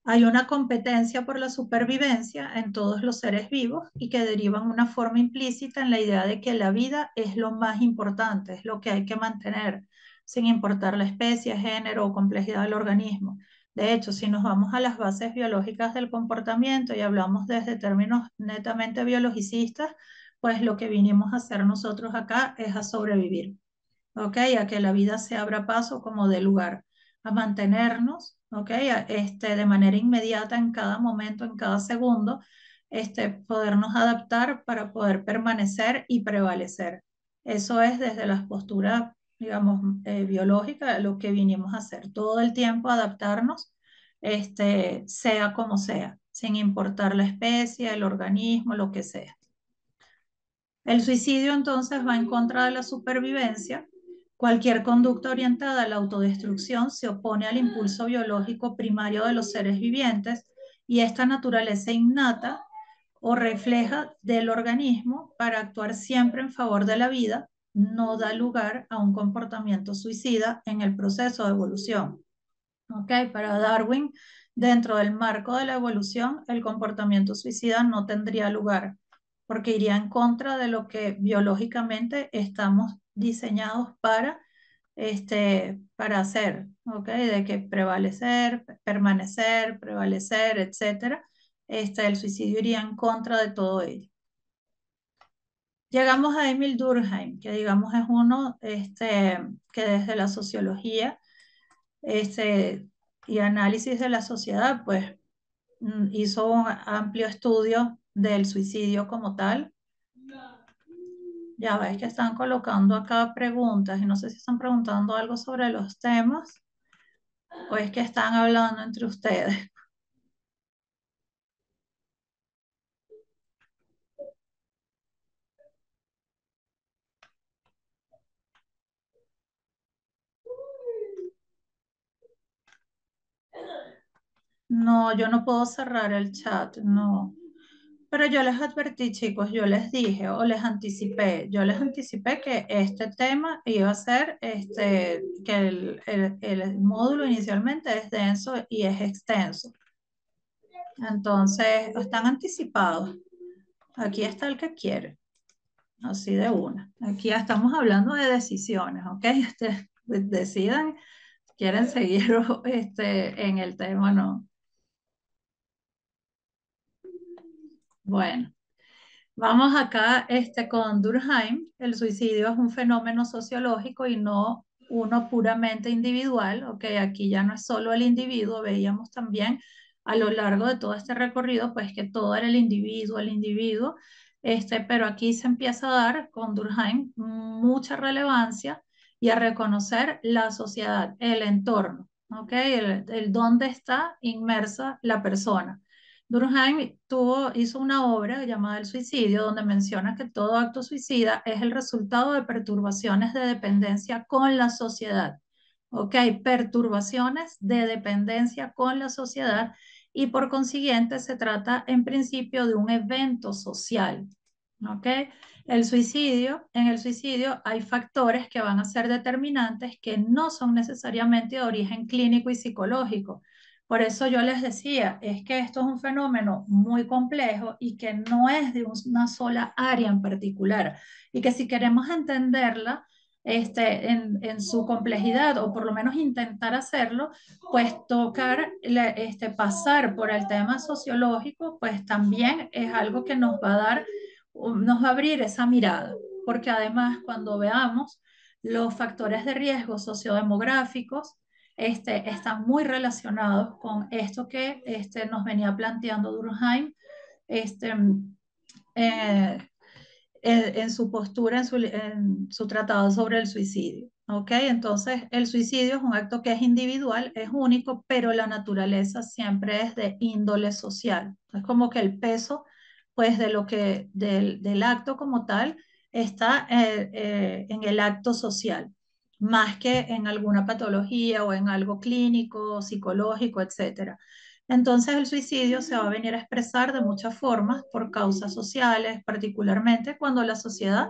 Hay una competencia por la supervivencia en todos los seres vivos y que derivan una forma implícita en la idea de que la vida es lo más importante, es lo que hay que mantener, sin importar la especie, género o complejidad del organismo. De hecho, si nos vamos a las bases biológicas del comportamiento y hablamos desde términos netamente biologicistas, pues lo que vinimos a hacer nosotros acá es a sobrevivir. ¿Ok? A que la vida se abra paso como de lugar, a mantenernos, ¿ok? De manera inmediata en cada momento, en cada segundo, podernos adaptar para poder permanecer y prevalecer. Eso es desde las posturas, digamos, biológicas, lo que vinimos a hacer. Todo el tiempo adaptarnos, sea como sea, sin importar la especie, el organismo, lo que sea. El suicidio entonces va en contra de la supervivencia. Cualquier conducta orientada a la autodestrucción se opone al impulso biológico primario de los seres vivientes y esta naturaleza innata o refleja del organismo para actuar siempre en favor de la vida no da lugar a un comportamiento suicida en el proceso de evolución. ¿Ok? Para Darwin, dentro del marco de la evolución, el comportamiento suicida no tendría lugar porque iría en contra de lo que biológicamente estamos diseñados para hacer, ¿ok? De que prevalecer, permanecer, prevalecer, etcétera. El suicidio iría en contra de todo ello. Llegamos a Emil Durkheim, que digamos es uno que desde la sociología y análisis de la sociedad, pues hizo un amplio estudio del suicidio como tal. Ya ves que están colocando acá preguntas y no sé si están preguntando algo sobre los temas o es que están hablando entre ustedes. No, yo no puedo cerrar el chat, no. Pero yo les advertí, chicos, yo les dije o les anticipé, yo les anticipé que este tema iba a ser, que el módulo inicialmente es denso y es extenso. Entonces, están anticipados. Aquí está el que quiere, así de una. Aquí ya estamos hablando de decisiones, ¿ok? Decidan, quieren seguir en el tema, ¿no? Bueno. Vamos acá con Durkheim. El suicidio es un fenómeno sociológico y no uno puramente individual. Ok, aquí ya no es solo el individuo, veíamos también a lo largo de todo este recorrido, pues que todo era el individuo, pero aquí se empieza a dar con Durkheim mucha relevancia y a reconocer la sociedad, el entorno, ok, el dónde está inmersa la persona. Durkheim hizo una obra llamada El suicidio, donde menciona que todo acto suicida es el resultado de perturbaciones de dependencia con la sociedad. ¿Ok? Perturbaciones de dependencia con la sociedad y por consiguiente se trata en principio de un evento social. ¿ok? En el suicidio hay factores que van a ser determinantes que no son necesariamente de origen clínico y psicológico. Por eso yo les decía, es que esto es un fenómeno muy complejo y que no es de una sola área en particular. Y que si queremos entenderla en su complejidad, o por lo menos intentar hacerlo, pues tocar, pasar por el tema sociológico, pues también es algo que nos va a dar, nos va a abrir esa mirada, porque además cuando veamos los factores de riesgo sociodemográficos, están muy relacionados con esto que nos venía planteando Durkheim este, eh, en su postura, en su tratado sobre el suicidio. ¿Ok? Entonces, el suicidio es un acto que es individual, es único, pero la naturaleza siempre es de índole social. Es como que el peso, pues, del acto como tal está en el acto social, más que en alguna patología o en algo clínico, psicológico, etcétera. Entonces el suicidio se va a venir a expresar de muchas formas por causas sociales, particularmente cuando la sociedad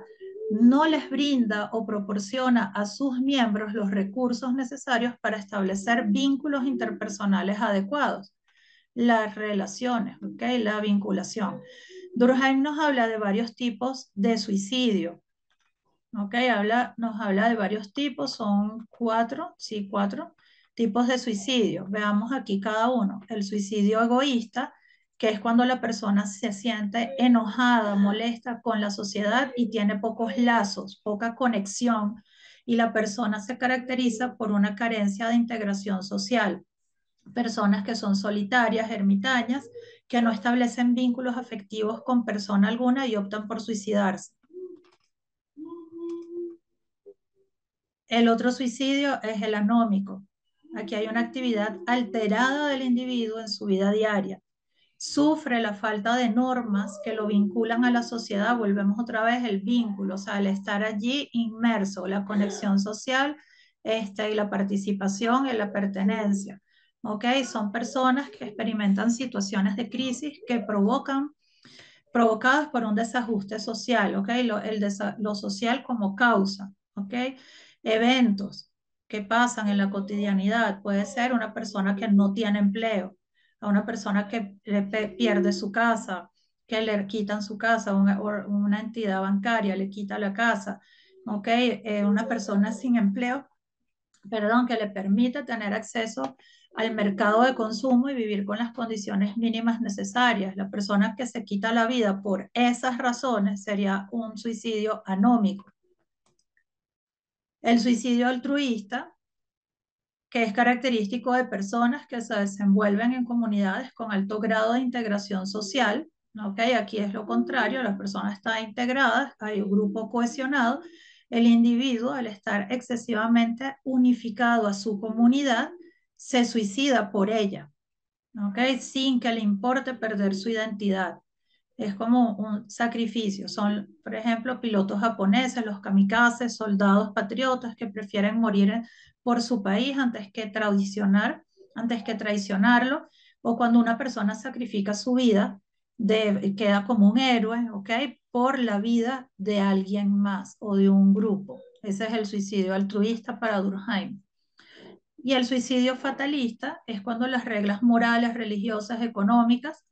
no les brinda o proporciona a sus miembros los recursos necesarios para establecer vínculos interpersonales adecuados, las relaciones, ¿ok? La vinculación. Durkheim nos habla de varios tipos de suicidio. Ok, nos habla de varios tipos, son cuatro, sí, cuatro tipos de suicidio. Veamos aquí cada uno. El suicidio egoísta, que es cuando la persona se siente enojada, molesta con la sociedad y tiene pocos lazos, poca conexión, y la persona se caracteriza por una carencia de integración social. Personas que son solitarias, ermitañas, que no establecen vínculos afectivos con persona alguna y optan por suicidarse. El otro suicidio es el anómico. Aquí hay una actividad alterada del individuo en su vida diaria. Sufre la falta de normas que lo vinculan a la sociedad. Volvemos otra vez el vínculo, o sea, el estar allí inmerso, la conexión social y la participación en la pertenencia. ¿Ok? Son personas que experimentan situaciones de crisis que provocadas por un desajuste social, ¿ok? Lo social como causa, ¿ok? Eventos que pasan en la cotidianidad. Puede ser una persona que no tiene empleo, a una persona que pierde su casa, que le quitan su casa, una entidad bancaria le quita la casa, ¿ok? Una persona sin empleo, perdón, que le permite tener acceso al mercado de consumo y vivir con las condiciones mínimas necesarias. La persona que se quita la vida por esas razones sería un suicidio anómico. El suicidio altruista, que es característico de personas que se desenvuelven en comunidades con alto grado de integración social. ¿Ok? Aquí es lo contrario, la persona está integrada, hay un grupo cohesionado. El individuo, al estar excesivamente unificado a su comunidad, se suicida por ella, ¿ok? Sin que le importe perder su identidad. Es como un sacrificio. Son, por ejemplo, pilotos japoneses, los kamikazes, soldados patriotas que prefieren morir por su país antes que traicionarlo, o cuando una persona sacrifica su vida, queda como un héroe, ¿ok? Por la vida de alguien más o de un grupo. Ese es el suicidio altruista para Durkheim. Y el suicidio fatalista es cuando las reglas morales, religiosas, económicas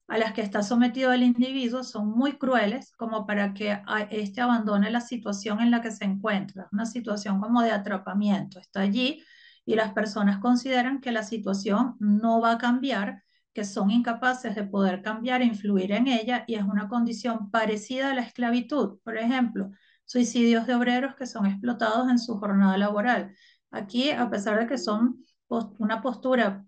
a las que está sometido el individuo son muy crueles como para que éste abandone la situación en la que se encuentra, una situación como de atrapamiento. Está allí y las personas consideran que la situación no va a cambiar, que son incapaces de poder cambiar e influir en ella y es una condición parecida a la esclavitud. Por ejemplo, suicidios de obreros que son explotados en su jornada laboral. Aquí, a pesar de que son una postura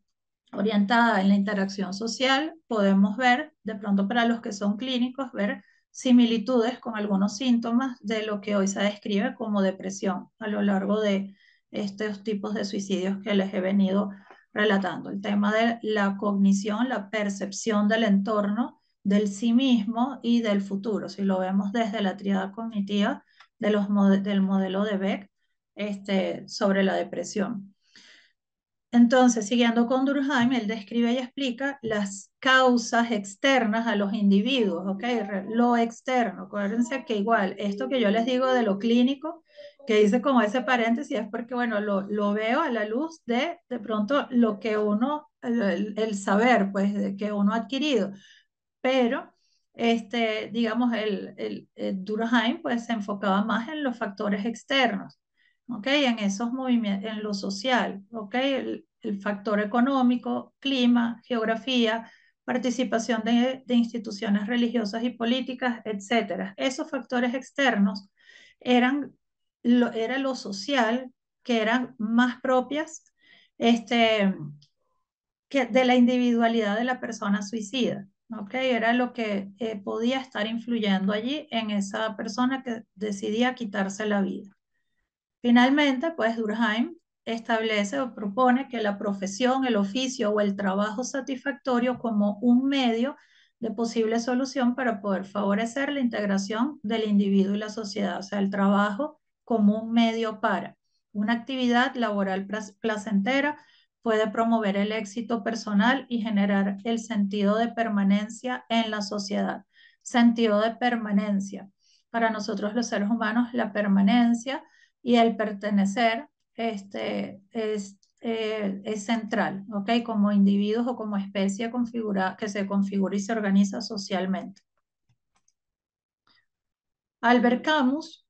orientada en la interacción social, podemos ver, de pronto para los que son clínicos, ver similitudes con algunos síntomas de lo que hoy se describe como depresión a lo largo de estos tipos de suicidios que les he venido relatando. El tema de la cognición, la percepción del entorno, del sí mismo y del futuro. Si lo vemos desde la tríada cognitiva del modelo de Beck sobre la depresión. Entonces, siguiendo con Durkheim, él describe y explica las causas externas a los individuos, ¿ok? Lo externo, acuérdense que igual, esto que yo les digo de lo clínico, que hice como ese paréntesis, es porque, bueno, lo veo a la luz de pronto lo que uno, el saber, pues, de que uno ha adquirido, pero, digamos, el Durkheim, pues, se enfocaba más en los factores externos. ¿Ok? En esos movimientos, en lo social, ¿ok? El factor económico, clima, geografía, participación de instituciones religiosas y políticas, etcétera. Esos factores externos eran era lo social, que eran más propias este, que de la individualidad de la persona suicida. ¿Ok? Era lo que podía estar influyendo allí en esa persona que decidía quitarse la vida. Finalmente, pues Durkheim establece o propone que la profesión, el oficio o el trabajo satisfactorio como un medio de posible solución para poder favorecer la integración del individuo y la sociedad, o sea, el trabajo como un medio para una actividad laboral placentera puede promover el éxito personal y generar el sentido de permanencia en la sociedad. Sentido de permanencia. Para nosotros los seres humanos, la permanencia y el pertenecer es central, ¿ok? Como individuos o como especie configurada, que se configura y se organiza socialmente. Albert Camus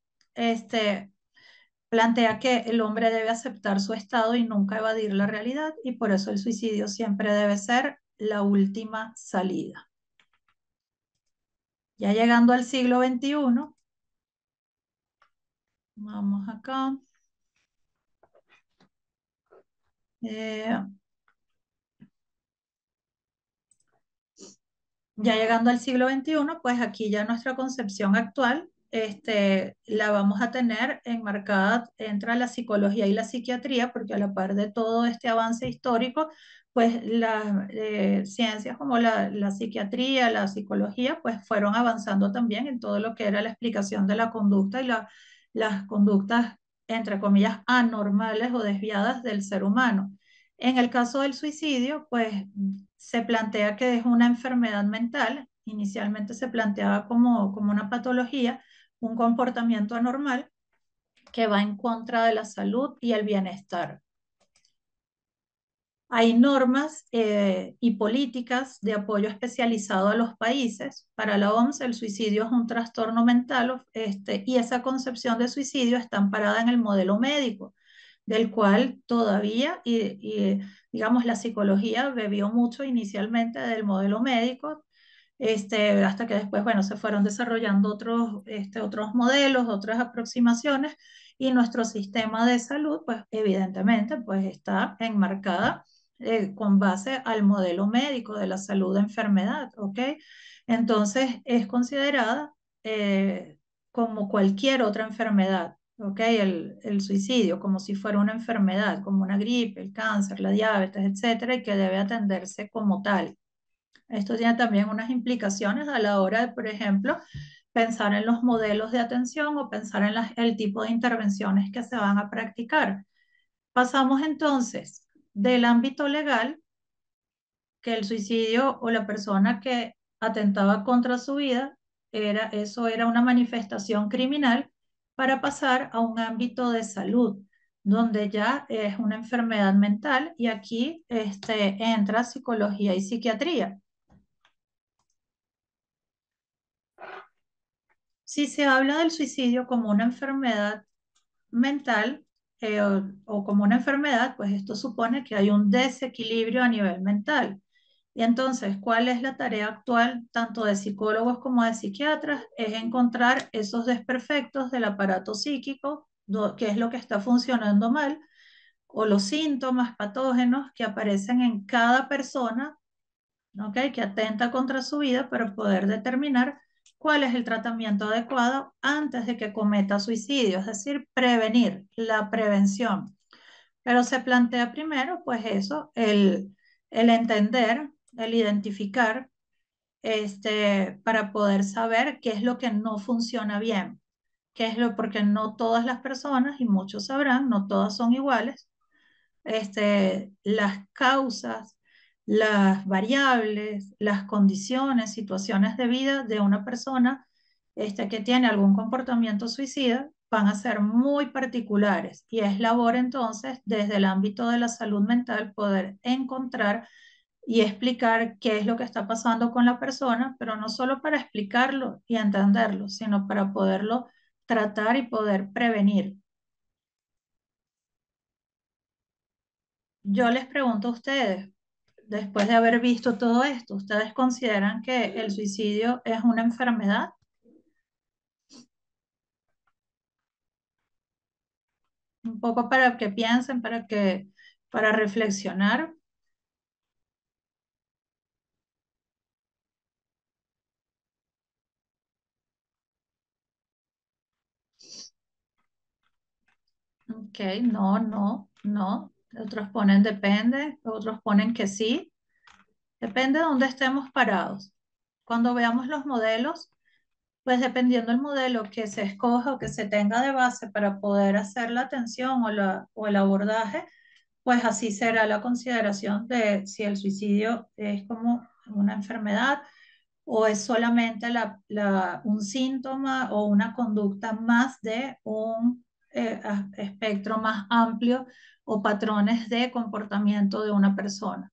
plantea que el hombre debe aceptar su estado y nunca evadir la realidad, y por eso el suicidio siempre debe ser la última salida. Ya llegando al siglo XXI, vamos acá. Eh, Ya llegando al siglo XXI, pues aquí ya nuestra concepción actual la vamos a tener enmarcada entre la psicología y la psiquiatría, porque a la par de todo este avance histórico, pues las ciencias como la psiquiatría, la psicología, pues fueron avanzando también en todo lo que era la explicación de la conducta y las conductas, entre comillas, anormales o desviadas del ser humano. En el caso del suicidio, pues se plantea que es una enfermedad mental. Inicialmente se planteaba como una patología, un comportamiento anormal que va en contra de la salud y el bienestar. Hay normas y políticas de apoyo especializado a los países. Para la OMS, el suicidio es un trastorno mental y esa concepción de suicidio está amparada en el modelo médico, del cual todavía, digamos, la psicología bebió mucho inicialmente del modelo médico, hasta que después, bueno, se fueron desarrollando otros modelos, otras aproximaciones, y nuestro sistema de salud, pues evidentemente, pues está enmarcada con base al modelo médico de la salud de enfermedad, ¿ok? Entonces, es considerada como cualquier otra enfermedad. ¿Ok? El suicidio, como si fuera una enfermedad, como una gripe, el cáncer, la diabetes, etcétera, y que debe atenderse como tal. Esto tiene también unas implicaciones a la hora de, por ejemplo, pensar en los modelos de atención o pensar en el tipo de intervenciones que se van a practicar. Pasamos entonces del ámbito legal, que el suicidio o la persona que atentaba contra su vida, eso era una manifestación criminal, para pasar a un ámbito de salud, donde ya es una enfermedad mental y aquí entra psicología y psiquiatría. Si se habla del suicidio como una enfermedad mental o como una enfermedad, pues esto supone que hay un desequilibrio a nivel mental. Y entonces, ¿cuál es la tarea actual tanto de psicólogos como de psiquiatras? Es encontrar esos desperfectos del aparato psíquico, qué es lo que está funcionando mal, o los síntomas patógenos que aparecen en cada persona, ¿ok? Que atenta contra su vida, para poder determinar cuál es el tratamiento adecuado antes de que cometa suicidio, es decir, prevenir, la prevención. Pero se plantea primero, pues eso, el entender, el identificar, para poder saber qué es lo que no funciona bien, porque no todas las personas, y muchos sabrán, no todas son iguales, las causas, las variables, las condiciones, situaciones de vida de una persona que tiene algún comportamiento suicida van a ser muy particulares y es labor entonces desde el ámbito de la salud mental poder encontrar y explicar qué es lo que está pasando con la persona, pero no solo para explicarlo y entenderlo, sino para poderlo tratar y poder prevenir. Yo les pregunto a ustedes, después de haber visto todo esto, ¿ustedes consideran que el suicidio es una enfermedad? Un poco para que piensen, para reflexionar. Ok, no, no, no. Otros ponen depende, otros ponen que sí. Depende de dónde estemos parados. Cuando veamos los modelos, pues dependiendo del modelo que se escoja o que se tenga de base para poder hacer la atención o el abordaje, pues así será la consideración de si el suicidio es como una enfermedad o es solamente un síntoma o una conducta más de un espectro más amplio o patrones de comportamiento de una persona.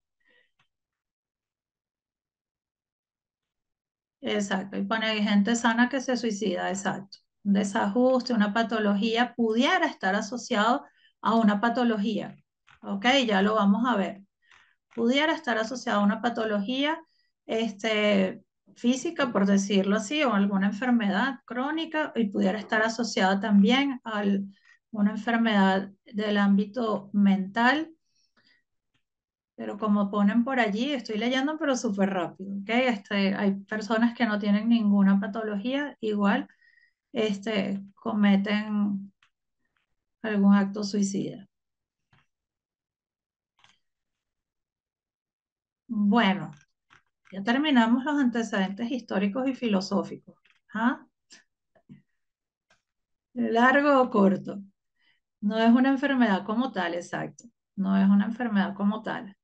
Exacto, y pone gente sana que se suicida, exacto. Un desajuste, una patología pudiera estar asociado a una patología. Ok, ya lo vamos a ver. Pudiera estar asociado a una patología física, por decirlo así, o alguna enfermedad crónica, y pudiera estar asociada también a una enfermedad del ámbito mental, pero como ponen por allí, estoy leyendo, pero súper rápido, ¿ok? Hay personas que no tienen ninguna patología, igual cometen algún acto suicida. Bueno, ya terminamos los antecedentes históricos y filosóficos. ¿Ah? ¿Largo o corto? No es una enfermedad como tal, exacto. No es una enfermedad como tal.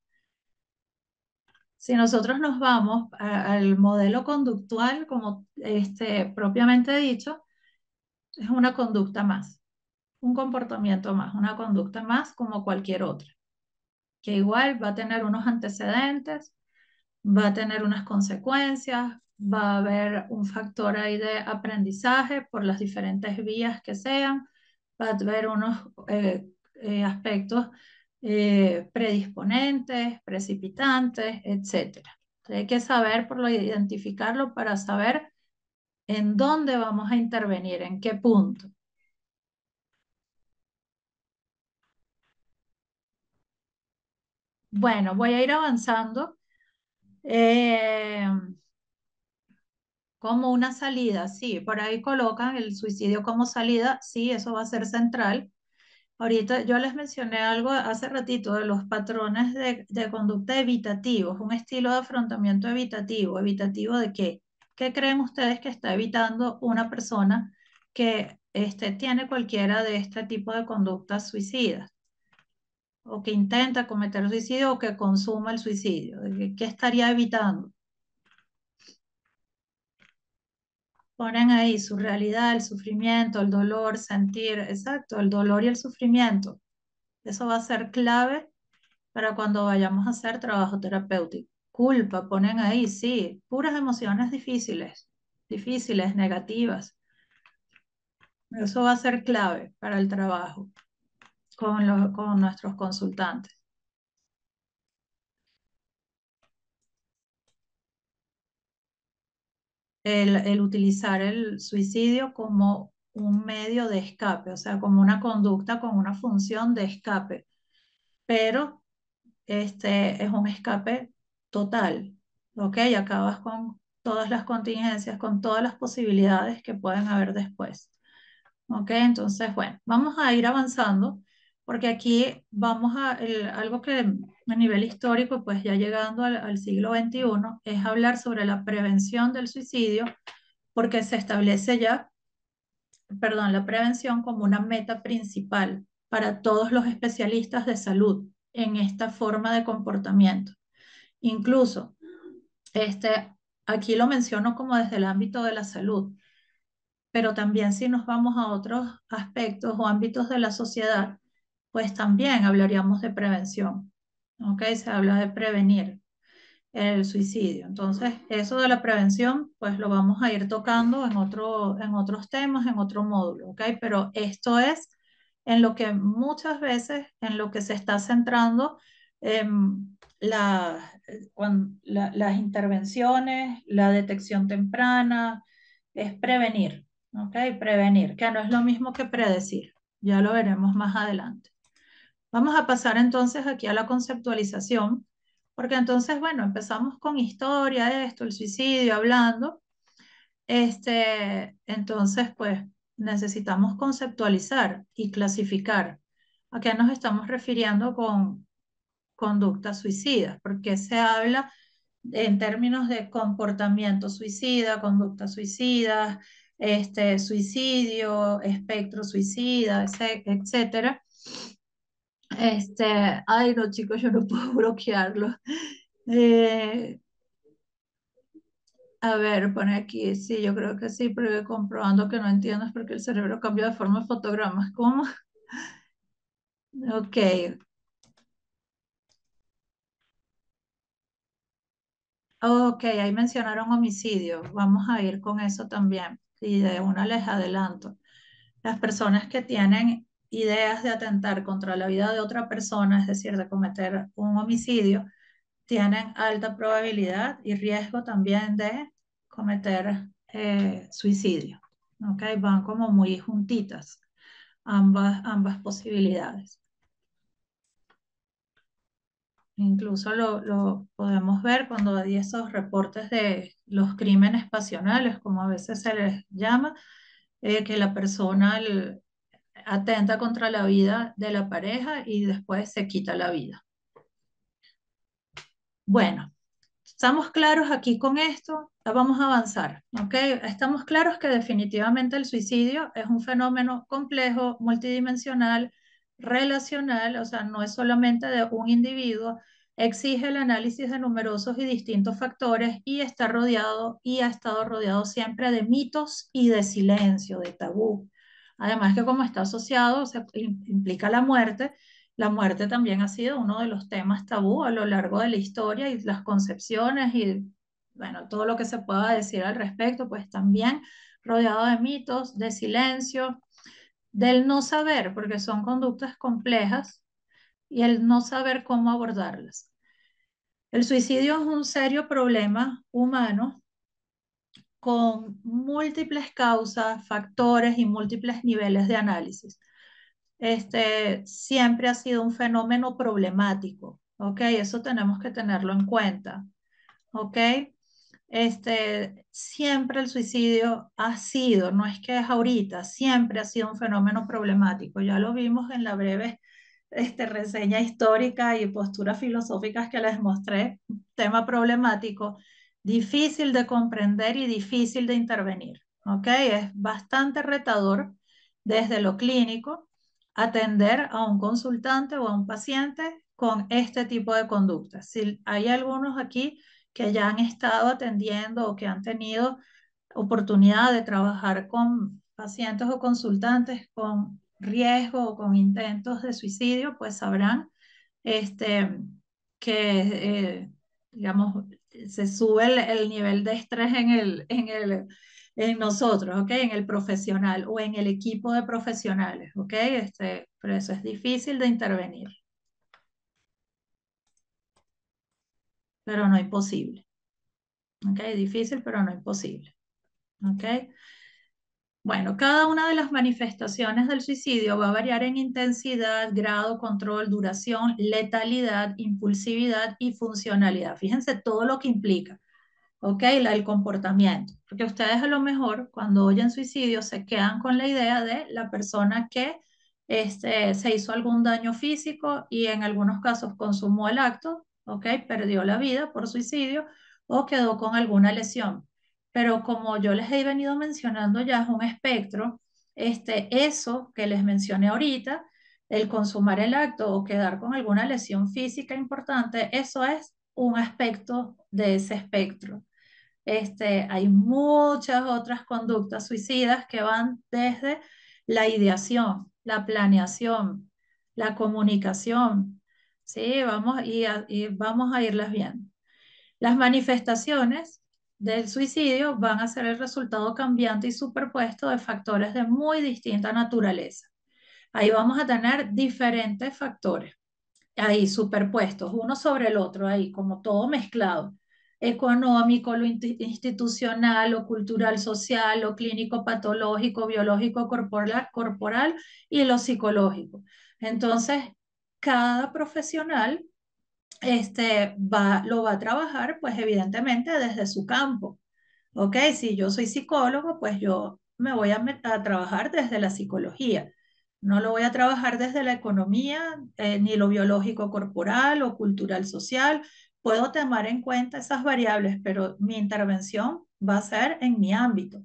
Si nosotros nos vamos al modelo conductual, como propiamente dicho, es una conducta más, un comportamiento más, una conducta más como cualquier otra, que igual va a tener unos antecedentes, va a tener unas consecuencias, va a haber un factor ahí de aprendizaje por las diferentes vías que sean, va a haber unos aspectos predisponentes, precipitantes, etcétera. Entonces, hay que saber por lo identificarlo para saber en dónde vamos a intervenir, en qué punto. Bueno, voy a ir avanzando. Eh, Como una salida, sí, por ahí colocan el suicidio como salida, sí, eso va a ser central. Ahorita yo les mencioné algo hace ratito de los patrones de conducta evitativos, un estilo de afrontamiento evitativo. ¿Evitativo de qué? ¿Qué creen ustedes que está evitando una persona que tiene cualquiera de este tipo de conductas suicidas? O que intenta cometer suicidio o que consuma el suicidio. ¿Qué estaría evitando? Ponen ahí su realidad, el sufrimiento, el dolor, sentir, exacto, el dolor y el sufrimiento. Eso va a ser clave para cuando vayamos a hacer trabajo terapéutico. Culpa, ponen ahí, sí, puras emociones difíciles, difíciles, negativas. Eso va a ser clave para el trabajo con nuestros consultantes. El utilizar el suicidio como un medio de escape, o sea, como una conducta con una función de escape, pero es un escape total, ¿ok? Y acabas con todas las contingencias, con todas las posibilidades que pueden haber después, ¿ok? Entonces, bueno, vamos a ir avanzando porque aquí vamos algo que a nivel histórico, pues ya llegando al siglo XXI, es hablar sobre la prevención del suicidio porque se establece ya, perdón, la prevención como una meta principal para todos los especialistas de salud. en esta forma de comportamiento. Incluso, aquí lo menciono como desde el ámbito de la salud, pero también si nos vamos a otros aspectos o ámbitos de la sociedad, pues también hablaríamos de prevención, ¿ok? Se habla de prevenir el suicidio. Entonces, eso de la prevención, pues lo vamos a ir tocando en otros temas, en otro módulo, ¿ok? Pero esto es en lo que muchas veces, en lo que se está centrando las intervenciones, la detección temprana, es prevenir, ¿ok? Prevenir, que no es lo mismo que predecir. Ya lo veremos más adelante. Vamos a pasar entonces aquí a la conceptualización, porque entonces, bueno, empezamos con historia, esto, el suicidio, hablando. Entonces, pues necesitamos conceptualizar y clasificar a qué nos estamos refiriendo con conductas suicidas, porque se habla en términos de comportamiento suicida, conducta suicida, suicidio, espectro suicida, etcétera. Ay, no, chicos, yo no puedo bloquearlo. Eh, a ver, pone aquí, sí, yo creo que sí, pero comprobando que no entiendo es porque el cerebro cambia de forma de fotogramas. ¿Cómo? Ok, ok, ahí mencionaron homicidio. Vamos a ir con eso también. Y de una les adelanto. Las personas que tienen ideas de atentar contra la vida de otra persona, es decir, de cometer un homicidio, tienen alta probabilidad y riesgo también de cometer suicidio. ¿Ok? Van como muy juntitas ambas posibilidades. Incluso lo podemos ver cuando hay esos reportes de los crímenes pasionales, como a veces se les llama, que la persona atenta contra la vida de la pareja y después se quita la vida. Bueno, ¿estamos claros aquí con esto? Vamos a avanzar, ¿ok? Estamos claros que definitivamente el suicidio es un fenómeno complejo, multidimensional, relacional, o sea, no es solamente de un individuo, exige el análisis de numerosos y distintos factores y está rodeado y ha estado rodeado siempre de mitos y de silencio, de tabú. Además que como está asociado, o sea, implica la muerte también ha sido uno de los temas tabú a lo largo de la historia y las concepciones y, bueno, todo lo que se pueda decir al respecto, pues también rodeado de mitos, de silencio, del no saber, porque son conductas complejas y el no saber cómo abordarlas. El suicidio es un serio problema humano con múltiples causas, factores y múltiples niveles de análisis. Siempre ha sido un fenómeno problemático, ¿ok? Eso tenemos que tenerlo en cuenta, ¿ok? Siempre el suicidio ha sido, no es que es ahorita, siempre ha sido un fenómeno problemático. Ya lo vimos en la breve reseña histórica y posturas filosóficas que les mostré, tema problemático, difícil de comprender y difícil de intervenir, ¿ok? Es bastante retador desde lo clínico atender a un consultante o a un paciente con este tipo de conductas. Si hay algunos aquí que ya han estado atendiendo o que han tenido oportunidad de trabajar con pacientes o consultantes con riesgo o con intentos de suicidio, pues sabrán este, que, digamos, se sube el nivel de estrés en nosotros, ¿ok? En el profesional o en el equipo de profesionales, ¿ok? Por eso es difícil de intervenir, pero no imposible, ¿ok? Difícil, pero no imposible, ¿ok? Bueno, cada una de las manifestaciones del suicidio va a variar en intensidad, grado, control, duración, letalidad, impulsividad y funcionalidad. Fíjense todo lo que implica, ¿ok? El comportamiento. Porque ustedes a lo mejor cuando oyen suicidio se quedan con la idea de la persona que se hizo algún daño físico y en algunos casos consumó el acto, ¿ok? Perdió la vida por suicidio o quedó con alguna lesión. Pero como yo les he venido mencionando ya es un espectro, eso que les mencioné ahorita, el consumar el acto o quedar con alguna lesión física importante, eso es un aspecto de ese espectro. Hay muchas otras conductas suicidas que van desde la ideación, la planeación, la comunicación. Sí, y vamos a irlas viendo. Las manifestaciones del suicidio van a ser el resultado cambiante y superpuesto de factores de muy distinta naturaleza. Ahí vamos a tener diferentes factores ahí superpuestos, uno sobre el otro, ahí como todo mezclado. Económico, lo institucional, lo cultural, social, lo clínico, patológico, biológico, corporal y lo psicológico. Entonces, cada profesional lo va a trabajar, pues evidentemente desde su campo. ¿Ok? Si yo soy psicólogo, pues yo me voy a trabajar desde la psicología. No lo voy a trabajar desde la economía, ni lo biológico corporal o cultural social. Puedo tomar en cuenta esas variables, pero mi intervención va a ser en mi ámbito.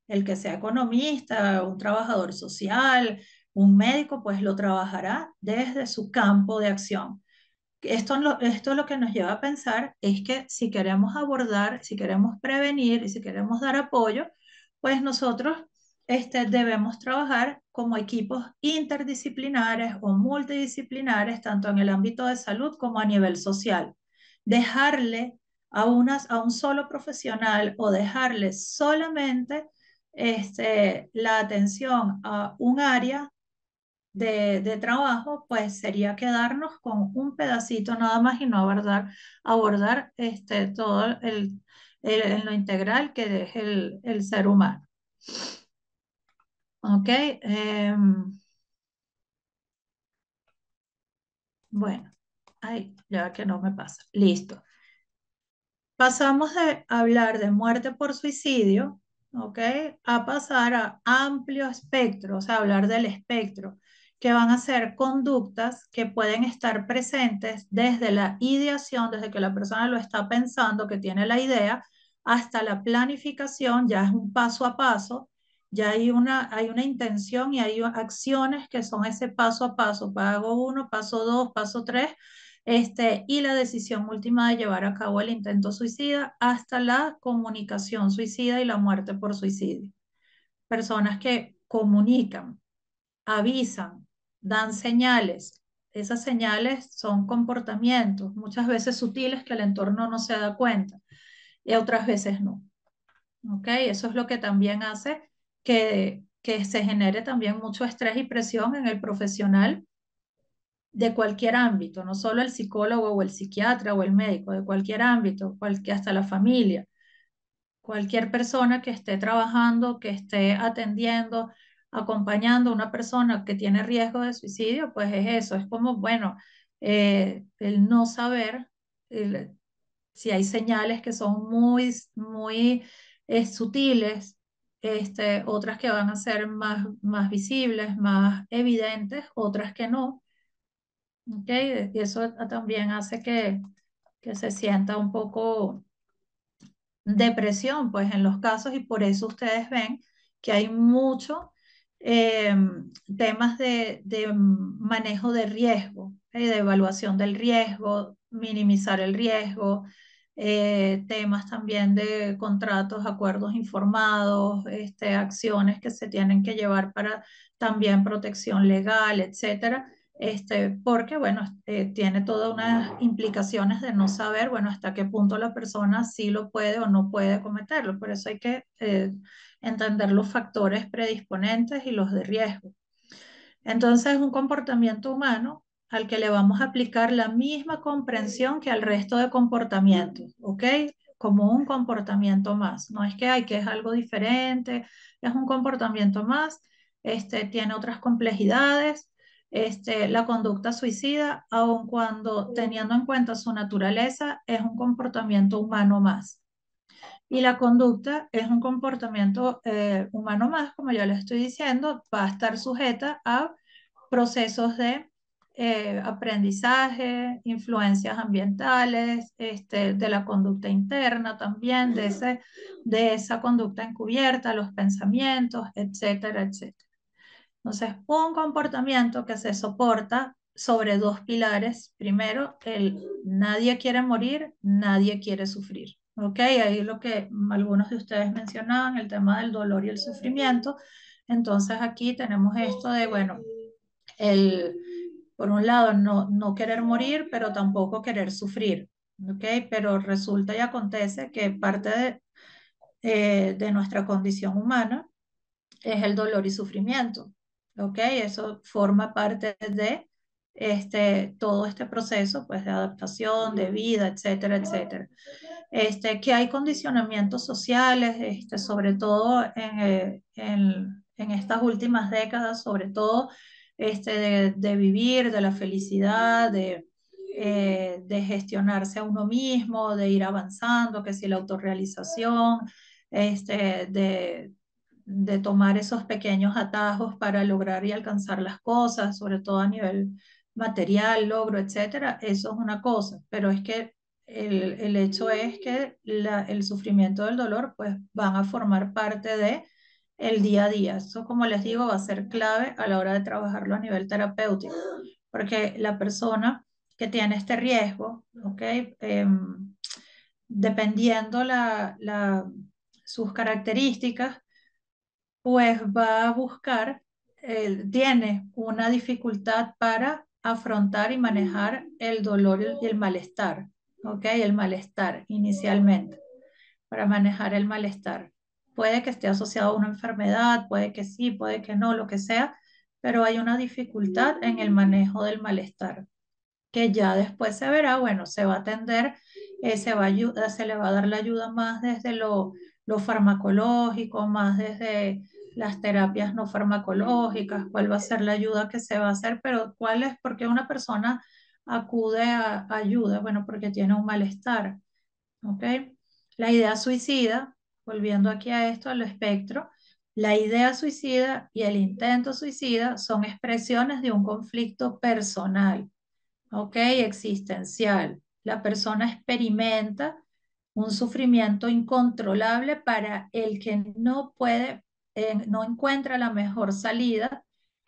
El que sea economista, un trabajador social, un médico, pues lo trabajará desde su campo de acción. Esto lo que nos lleva a pensar es que si queremos abordar, si queremos prevenir y si queremos dar apoyo, pues nosotros debemos trabajar como equipos interdisciplinares o multidisciplinares, tanto en el ámbito de salud como a nivel social. Dejarle a un solo profesional o dejarle solamente la atención a un área de trabajo, pues sería quedarnos con un pedacito nada más y no abordar todo en lo integral que es el ser humano. ¿Ok? Bueno, ay, ya que no me pasa. Listo. Pasamos de hablar de muerte por suicidio, ¿ok? A pasar a amplio espectro, o sea, hablar del espectro, que van a ser conductas que pueden estar presentes desde la ideación, desde que la persona lo está pensando, que tiene la idea, hasta la planificación, ya es un paso a paso, ya hay una intención y hay acciones que son ese paso a paso, paso uno, paso dos, paso tres, y la decisión última de llevar a cabo el intento suicida hasta la comunicación suicida y la muerte por suicidio. Personas que comunican, avisan, dan señales. Esas señales son comportamientos, muchas veces sutiles que el entorno no se da cuenta y otras veces no. ¿Ok? Eso es lo que también hace que se genere también mucho estrés y presión en el profesional de cualquier ámbito, no solo el psicólogo o el psiquiatra o el médico, de cualquier ámbito, hasta la familia, cualquier persona que esté trabajando, que esté atendiendo, acompañando a una persona que tiene riesgo de suicidio, pues es eso, es como, bueno, el no saber el- si hay señales que son muy sutiles, otras que van a ser más visibles, más evidentes, otras que no. ¿Ok? Y eso también hace que se sienta un poco depresión, pues en los casos, y por eso ustedes ven que hay mucho eh, temas de manejo de riesgo, de evaluación del riesgo, minimizar el riesgo, temas también de contratos, acuerdos informados, acciones que se tienen que llevar para también protección legal, etcétera. Porque, bueno, tiene todas unas implicaciones de no saber, bueno, hasta qué punto la persona sí lo puede o no puede cometerlo. Por eso hay que entender los factores predisponentes y los de riesgo. Entonces, es un comportamiento humano al que le vamos a aplicar la misma comprensión que al resto de comportamientos, ¿ok? Como un comportamiento más. No es que hay que es algo diferente, es un comportamiento más, tiene otras complejidades. La conducta suicida, aun cuando teniendo en cuenta su naturaleza, es un comportamiento humano más. Y la conducta es un comportamiento humano más, como ya les estoy diciendo, va a estar sujeta a procesos de aprendizaje, influencias ambientales, de la conducta interna también, de esa conducta encubierta, los pensamientos, etcétera, etcétera. Entonces, un comportamiento que se soporta sobre dos pilares. Primero, el nadie quiere morir, nadie quiere sufrir. ¿Ok? Ahí lo que algunos de ustedes mencionaban, el tema del dolor y el sufrimiento. Entonces, aquí tenemos esto de, bueno, el, por un lado, no querer morir, pero tampoco querer sufrir. ¿Ok? Pero resulta y acontece que parte de nuestra condición humana es el dolor y sufrimiento. ¿Ok? Eso forma parte de todo este proceso pues, de adaptación, de vida, etcétera, etcétera. Que hay condicionamientos sociales, sobre todo en estas últimas décadas, sobre todo de vivir, de la felicidad, de gestionarse a uno mismo, de ir avanzando, que si la autorrealización, de tomar esos pequeños atajos para lograr y alcanzar las cosas, sobre todo a nivel material, logro, etcétera, eso es una cosa, pero es que el hecho es que el sufrimiento del dolor pues van a formar parte de el día a día. Eso, como les digo, va a ser clave a la hora de trabajarlo a nivel terapéutico, porque la persona que tiene este riesgo, ¿ok? Dependiendo sus características, pues va a buscar, tiene una dificultad para afrontar y manejar el dolor y el malestar, ¿ok? El malestar inicialmente, para manejar el malestar. Puede que esté asociado a una enfermedad, puede que sí, puede que no, lo que sea, pero hay una dificultad en el manejo del malestar que ya después se verá, bueno, se va a atender, se le va a dar la ayuda más desde lo farmacológico, más desde las terapias no farmacológicas, cuál va a ser la ayuda que se va a hacer, pero cuál es, porque una persona acude a ayuda, bueno, porque tiene un malestar, ¿ok? La idea suicida, volviendo aquí a esto, al espectro, la idea suicida y el intento suicida son expresiones de un conflicto personal, ¿ok? Existencial. La persona experimenta un sufrimiento incontrolable para el que no puede, no encuentra la mejor salida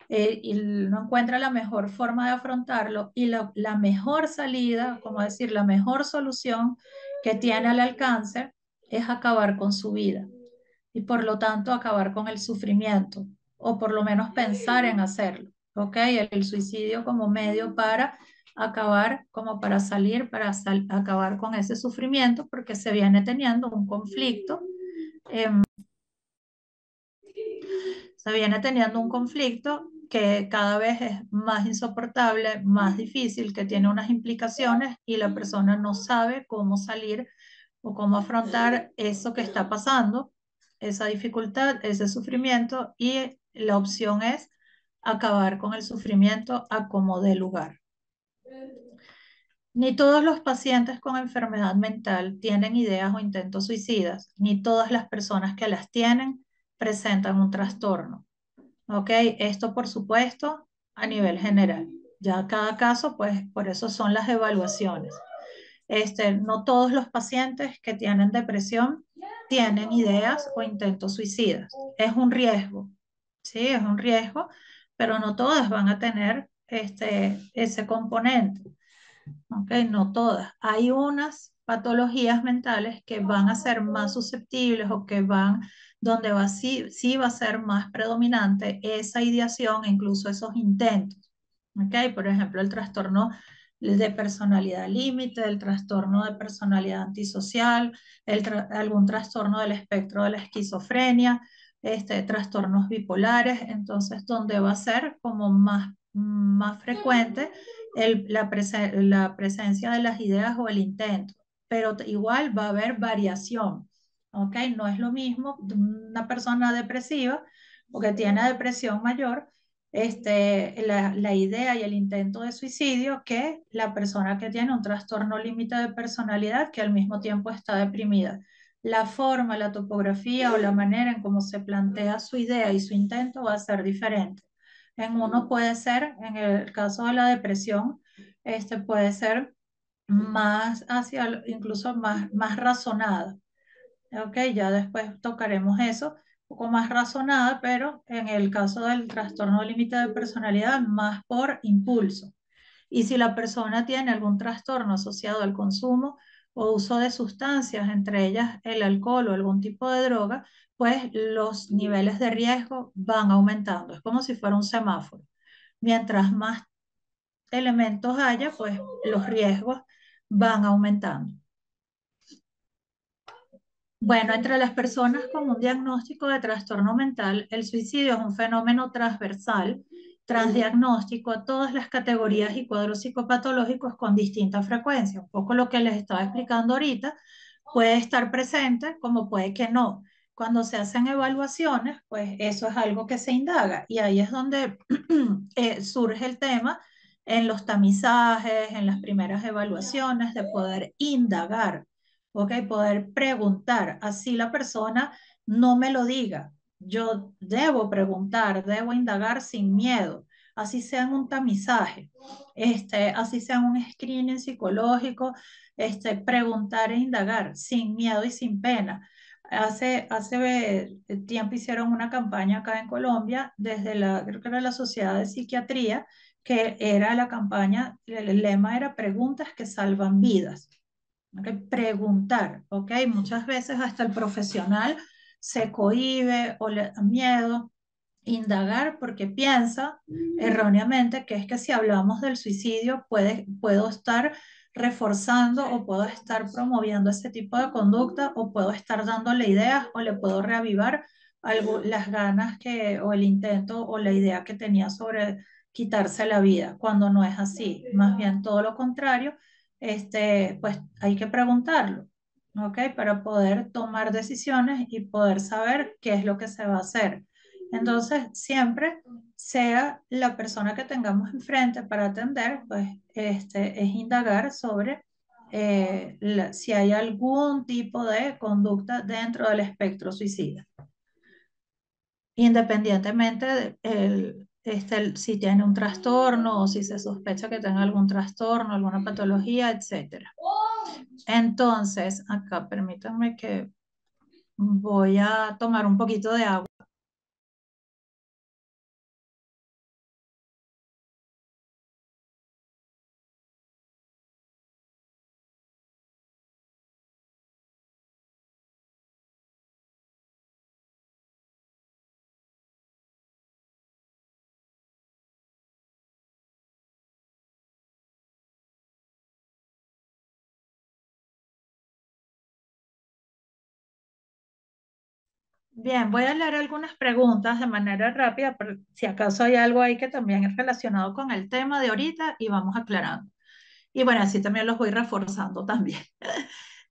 y no encuentra la mejor forma de afrontarlo y la mejor salida, como decir, la mejor solución que tiene al alcance es acabar con su vida y por lo tanto acabar con el sufrimiento o por lo menos pensar en hacerlo, ¿ok? El suicidio como medio para acabar, como para salir, acabar con ese sufrimiento porque se viene teniendo un conflicto, se viene teniendo un conflicto que cada vez es más insoportable, más difícil, que tiene unas implicaciones y la persona no sabe cómo salir o cómo afrontar eso que está pasando, esa dificultad, ese sufrimiento, y la opción es acabar con el sufrimiento a como dé lugar. Ni todos los pacientes con enfermedad mental tienen ideas o intentos suicidas, ni todas las personas que las tienen presentan un trastorno. ¿Ok? Esto, por supuesto, a nivel general. Ya cada caso, pues, por eso son las evaluaciones. No todos los pacientes que tienen depresión tienen ideas o intentos suicidas. Es un riesgo, ¿sí? Es un riesgo, pero no todas van a tener ese componente, ¿ok? No todas. Hay unas patologías mentales que van a ser más susceptibles o que van, donde sí va a ser más predominante esa ideación e incluso esos intentos, ¿ok? Por ejemplo, el trastorno de personalidad límite, el trastorno de personalidad antisocial, algún trastorno del espectro de la esquizofrenia, trastornos bipolares, entonces donde va a ser como más frecuente la presencia de las ideas o el intento, pero igual va a haber variación, ¿ok? No es lo mismo una persona depresiva o que tiene depresión mayor, la idea y el intento de suicidio que la persona que tiene un trastorno límite de personalidad que al mismo tiempo está deprimida. La forma, la topografía o la manera en cómo se plantea su idea y su intento va a ser diferente. En uno puede ser, en el caso de la depresión, puede ser más hacia, incluso más razonada. Ok, ya después tocaremos eso, poco más razonada, pero en el caso del trastorno límite de personalidad, más por impulso. Y si la persona tiene algún trastorno asociado al consumo o uso de sustancias, entre ellas el alcohol o algún tipo de droga, pues los niveles de riesgo van aumentando. Es como si fuera un semáforo. Mientras más elementos haya, pues los riesgos van aumentando. Bueno, entre las personas con un diagnóstico de trastorno mental, el suicidio es un fenómeno transversal, transdiagnóstico a todas las categorías y cuadros psicopatológicos con distinta frecuencia. Un poco lo que les estaba explicando ahorita, puede estar presente como puede que no. Cuando se hacen evaluaciones, pues eso es algo que se indaga y ahí es donde surge el tema en los tamizajes, en las primeras evaluaciones, de poder indagar. ¿Ok? Poder preguntar, así la persona no me lo diga. Yo debo preguntar, debo indagar sin miedo, así sea en un tamizaje, así sea en un screening psicológico, preguntar e indagar sin miedo y sin pena. Hace tiempo hicieron una campaña acá en Colombia, desde creo que era la Sociedad de Psiquiatría, que era la campaña, el lema era preguntas que salvan vidas. ¿Ok? Preguntar, ¿ok? Muchas veces hasta el profesional se cohíbe o le da miedo indagar porque piensa erróneamente que es que si hablamos del suicidio puedo estar reforzando o puedo estar promoviendo ese tipo de conducta o puedo estar dándole ideas o le puedo reavivar las ganas o el intento o la idea que tenía sobre quitarse la vida, cuando no es así, más bien todo lo contrario. Pues hay que preguntarlo, ¿ok? Para poder tomar decisiones y poder saber qué es lo que se va a hacer. Entonces, siempre sea la persona que tengamos enfrente para atender, pues es indagar sobre si hay algún tipo de conducta dentro del espectro suicida, independientemente de si tiene un trastorno o si se sospecha que tenga algún trastorno, alguna patología, etcétera. Entonces, acá permítanme que voy a tomar un poquito de agua. Bien, voy a leer algunas preguntas de manera rápida, por si acaso hay algo ahí que también es relacionado con el tema de ahorita y vamos aclarando. Y bueno, así también los voy reforzando también.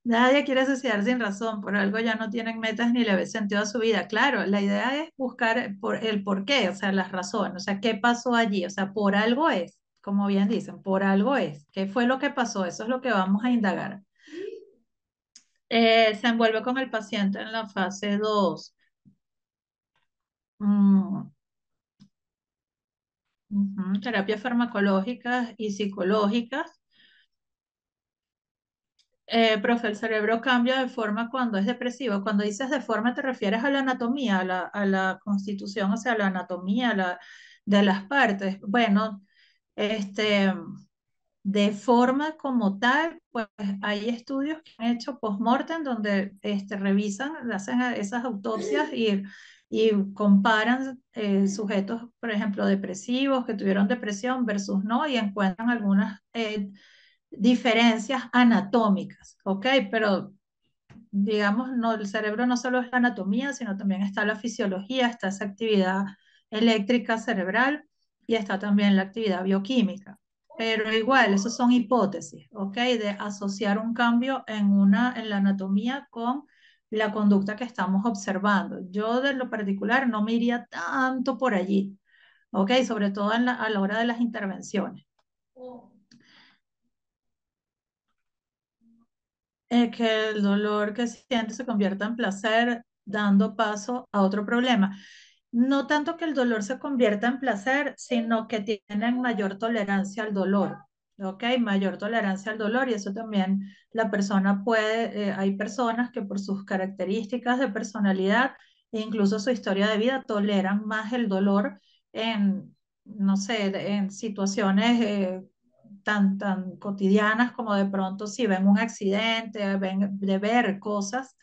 Nadie quiere suicidar sin razón, por algo ya no tienen metas ni le ve sentido a su vida. Claro, la idea es buscar el por qué, o sea, las razones, o sea, qué pasó allí, o sea, por algo es, como bien dicen, por algo es. ¿Qué fue lo que pasó? Eso es lo que vamos a indagar. Se envuelve con el paciente en la fase 2. Terapias farmacológicas y psicológicas. Profe, el cerebro cambia de forma cuando es depresivo. Cuando dices de forma, te refieres a la anatomía, a la constitución, o sea, a la anatomía de las partes. Bueno, este, de forma como tal, pues hay estudios que han hecho post-mortem donde revisan, hacen esas autopsias y comparan sujetos, por ejemplo, depresivos que tuvieron depresión versus no, y encuentran algunas diferencias anatómicas, ¿ok? Pero digamos, no, el cerebro no solo es la anatomía, sino también está la fisiología, está esa actividad eléctrica cerebral y está también la actividad bioquímica. Pero igual, esos son hipótesis, ¿ok? De asociar un cambio en la anatomía con la conducta que estamos observando. Yo de lo particular no me iría tanto por allí, ¿ok? Sobre todo a la hora de las intervenciones. Que el dolor que siente se convierta en placer, dando paso a otro problema. No tanto que el dolor se convierta en placer, sino que tienen mayor tolerancia al dolor, ¿ok? Mayor tolerancia al dolor y eso también la persona puede, hay personas que por sus características de personalidad e incluso su historia de vida, toleran más el dolor en, no sé, en situaciones tan cotidianas como de pronto si ven un accidente, de ver cosas,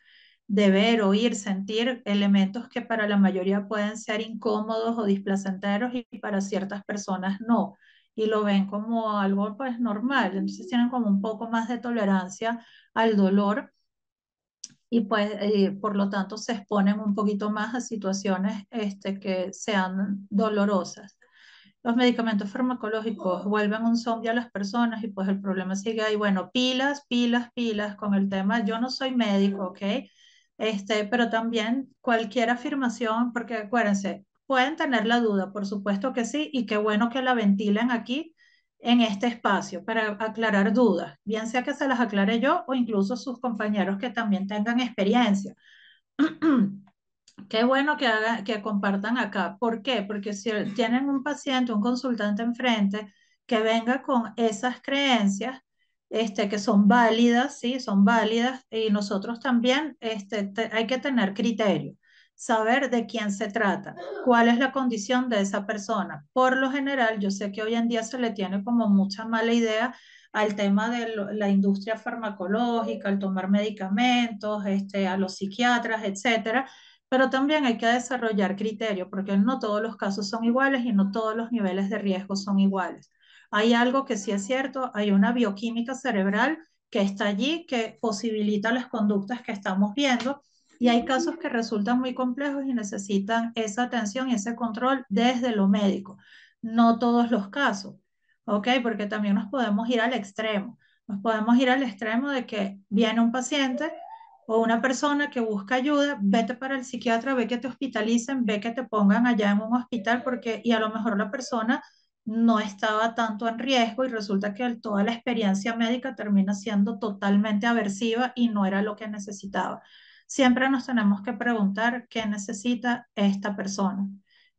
de ver, oír, sentir elementos que para la mayoría pueden ser incómodos o displacenteros y para ciertas personas no. Y lo ven como algo pues normal, entonces tienen como un poco más de tolerancia al dolor y pues por lo tanto se exponen un poquito más a situaciones que sean dolorosas. Los medicamentos farmacológicos vuelven un zombie a las personas y pues el problema sigue ahí. Bueno, pilas, pilas, pilas con el tema. Yo no soy médico, ¿ok? Pero también cualquier afirmación, porque acuérdense, pueden tener la duda, por supuesto que sí, y qué bueno que la ventilen aquí en este espacio para aclarar dudas, bien sea que se las aclare yo o incluso sus compañeros que también tengan experiencia. Qué bueno que compartan acá. ¿Por qué? Porque si tienen un paciente, un consultante enfrente que venga con esas creencias, que son válidas, sí, son válidas, y nosotros también hay que tener criterio, saber de quién se trata, cuál es la condición de esa persona. Por lo general, yo sé que hoy en día se le tiene como mucha mala idea al tema de la industria farmacológica, al tomar medicamentos, a los psiquiatras, etcétera, pero también hay que desarrollar criterio, porque no todos los casos son iguales y no todos los niveles de riesgo son iguales. Hay algo que sí es cierto, hay una bioquímica cerebral que está allí, que posibilita las conductas que estamos viendo, y hay casos que resultan muy complejos y necesitan esa atención y ese control desde lo médico. No todos los casos, ¿ok? Porque también nos podemos ir al extremo. Nos podemos ir al extremo de que viene un paciente o una persona que busca ayuda, vete para el psiquiatra, ve que te hospitalicen, ve que te pongan allá en un hospital, porque, y a lo mejor la persona no estaba tanto en riesgo y resulta que toda la experiencia médica termina siendo totalmente aversiva y no era lo que necesitaba. Siempre nos tenemos que preguntar qué necesita esta persona,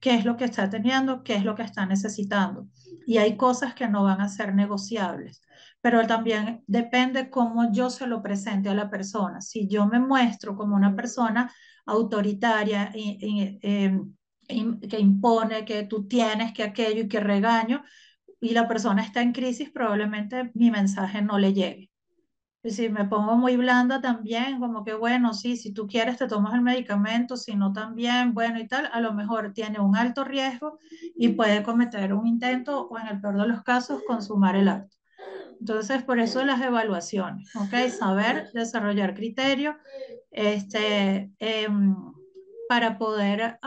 qué es lo que está teniendo, qué es lo que está necesitando. Y hay cosas que no van a ser negociables, pero también depende cómo yo se lo presente a la persona. Si yo me muestro como una persona autoritaria que impone que tú tienes que aquello y que regaño, y la persona está en crisis, probablemente mi mensaje no le llegue. Y si me pongo muy blanda también, como que bueno, sí, si tú quieres te tomas el medicamento, si no también, bueno y tal, a lo mejor tiene un alto riesgo y puede cometer un intento o en el peor de los casos consumar el acto. Entonces, por eso las evaluaciones, ¿ok? Saber desarrollar criterios para poder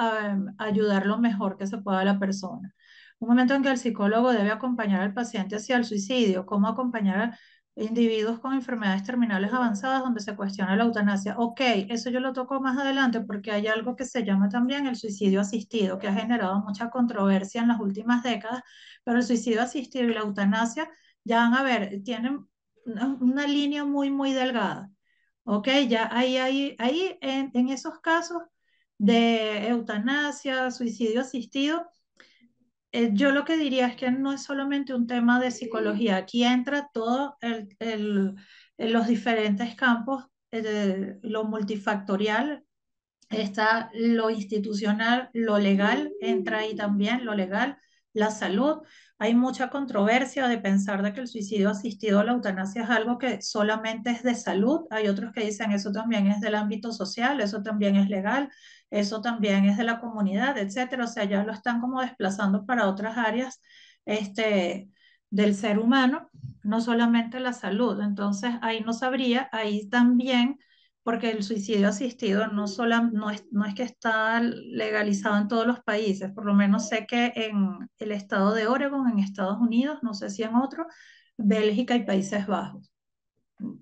ayudar lo mejor que se pueda a la persona. Un momento en que el psicólogo debe acompañar al paciente hacia el suicidio, cómo acompañar a individuos con enfermedades terminales avanzadas donde se cuestiona la eutanasia. Ok, eso yo lo toco más adelante porque hay algo que se llama también el suicidio asistido, que ha generado mucha controversia en las últimas décadas, pero el suicidio asistido y la eutanasia ya van a ver, tienen una línea muy, muy delgada. ¿Ok? Ya ahí en esos casos de eutanasia, suicidio asistido, yo lo que diría es que no es solamente un tema de psicología, aquí entra todo en los diferentes campos, lo multifactorial, está lo institucional, lo legal, entra ahí también lo legal, la salud. Hay mucha controversia de pensar de que el suicidio asistido o la eutanasia es algo que solamente es de salud. Hay otros que dicen eso también es del ámbito social, eso también es legal, eso también es de la comunidad, etcétera. O sea, ya lo están como desplazando para otras áreas del ser humano, no solamente la salud. Entonces, ahí no sabría, ahí también porque el suicidio asistido no es que está legalizado en todos los países, por lo menos sé que en el estado de Oregon, en Estados Unidos, no sé si en otro, Bélgica y Países Bajos,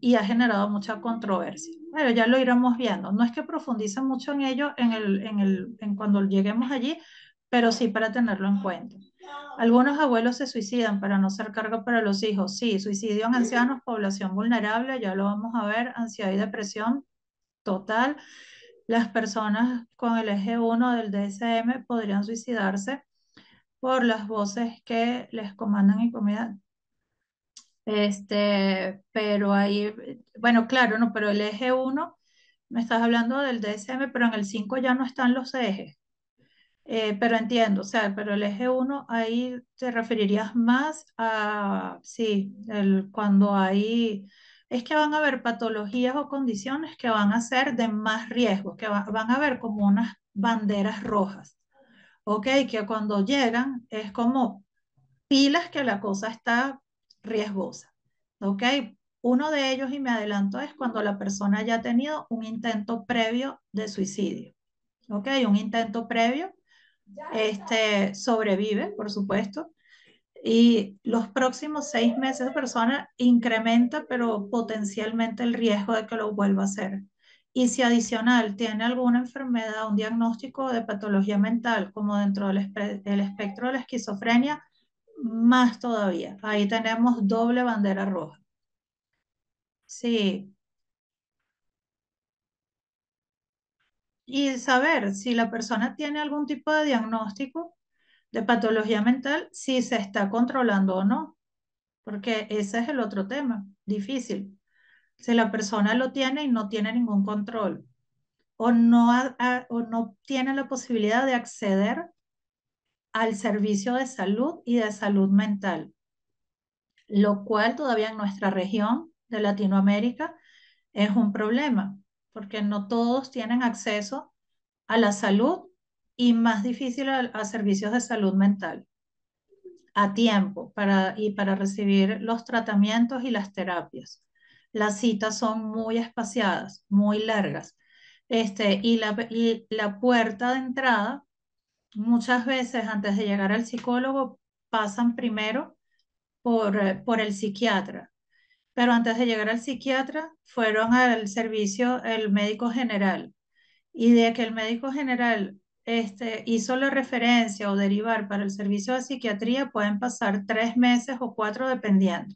y ha generado mucha controversia. Bueno, ya lo iremos viendo. No es que profundice mucho en ello en cuando lleguemos allí, pero sí para tenerlo en cuenta. Algunos abuelos se suicidan para no ser carga para los hijos. Sí, suicidio en ancianos, población vulnerable, ya lo vamos a ver, ansiedad y depresión total. Las personas con el eje 1 del DSM podrían suicidarse por las voces que les comandan y comidan. Pero ahí, bueno, claro, no, pero el eje 1 Me estás hablando del DSM, pero en el 5 ya no están los ejes. Pero entiendo, o sea, pero el eje uno ahí te referirías más a, sí, cuando hay, es que van a haber patologías o condiciones que van a ser de más riesgo, que van a haber como unas banderas rojas, ¿ok? Que cuando llegan es como pilas que la cosa está riesgosa, ¿ok? Uno de ellos, y me adelanto, es cuando la persona ya ha tenido un intento previo de suicidio, ¿ok? Un intento previo sobrevive, por supuesto, y los próximos 6 meses de persona incrementa, pero potencialmente el riesgo de que lo vuelva a hacer. Y si adicional tiene alguna enfermedad, un diagnóstico de patología mental, como dentro del espectro de la esquizofrenia, más todavía. Ahí tenemos doble bandera roja. Sí, y saber si la persona tiene algún tipo de diagnóstico de patología mental, si se está controlando o no. Porque ese es el otro tema, difícil. Si la persona lo tiene y no tiene ningún control, o no, o no tiene la posibilidad de acceder al servicio de salud y de salud mental, lo cual todavía en nuestra región de Latinoamérica es un problema, porque no todos tienen acceso a la salud y más difícil a servicios de salud mental a tiempo y para recibir los tratamientos y las terapias. Las citas son muy espaciadas, muy largas. Y la puerta de entrada, muchas veces antes de llegar al psicólogo, pasan primero por el psiquiatra. Pero antes de llegar al psiquiatra, fueron al servicio el médico general y de que el médico general hizo la referencia o derivar para el servicio de psiquiatría, pueden pasar 3 meses o 4 dependiendo.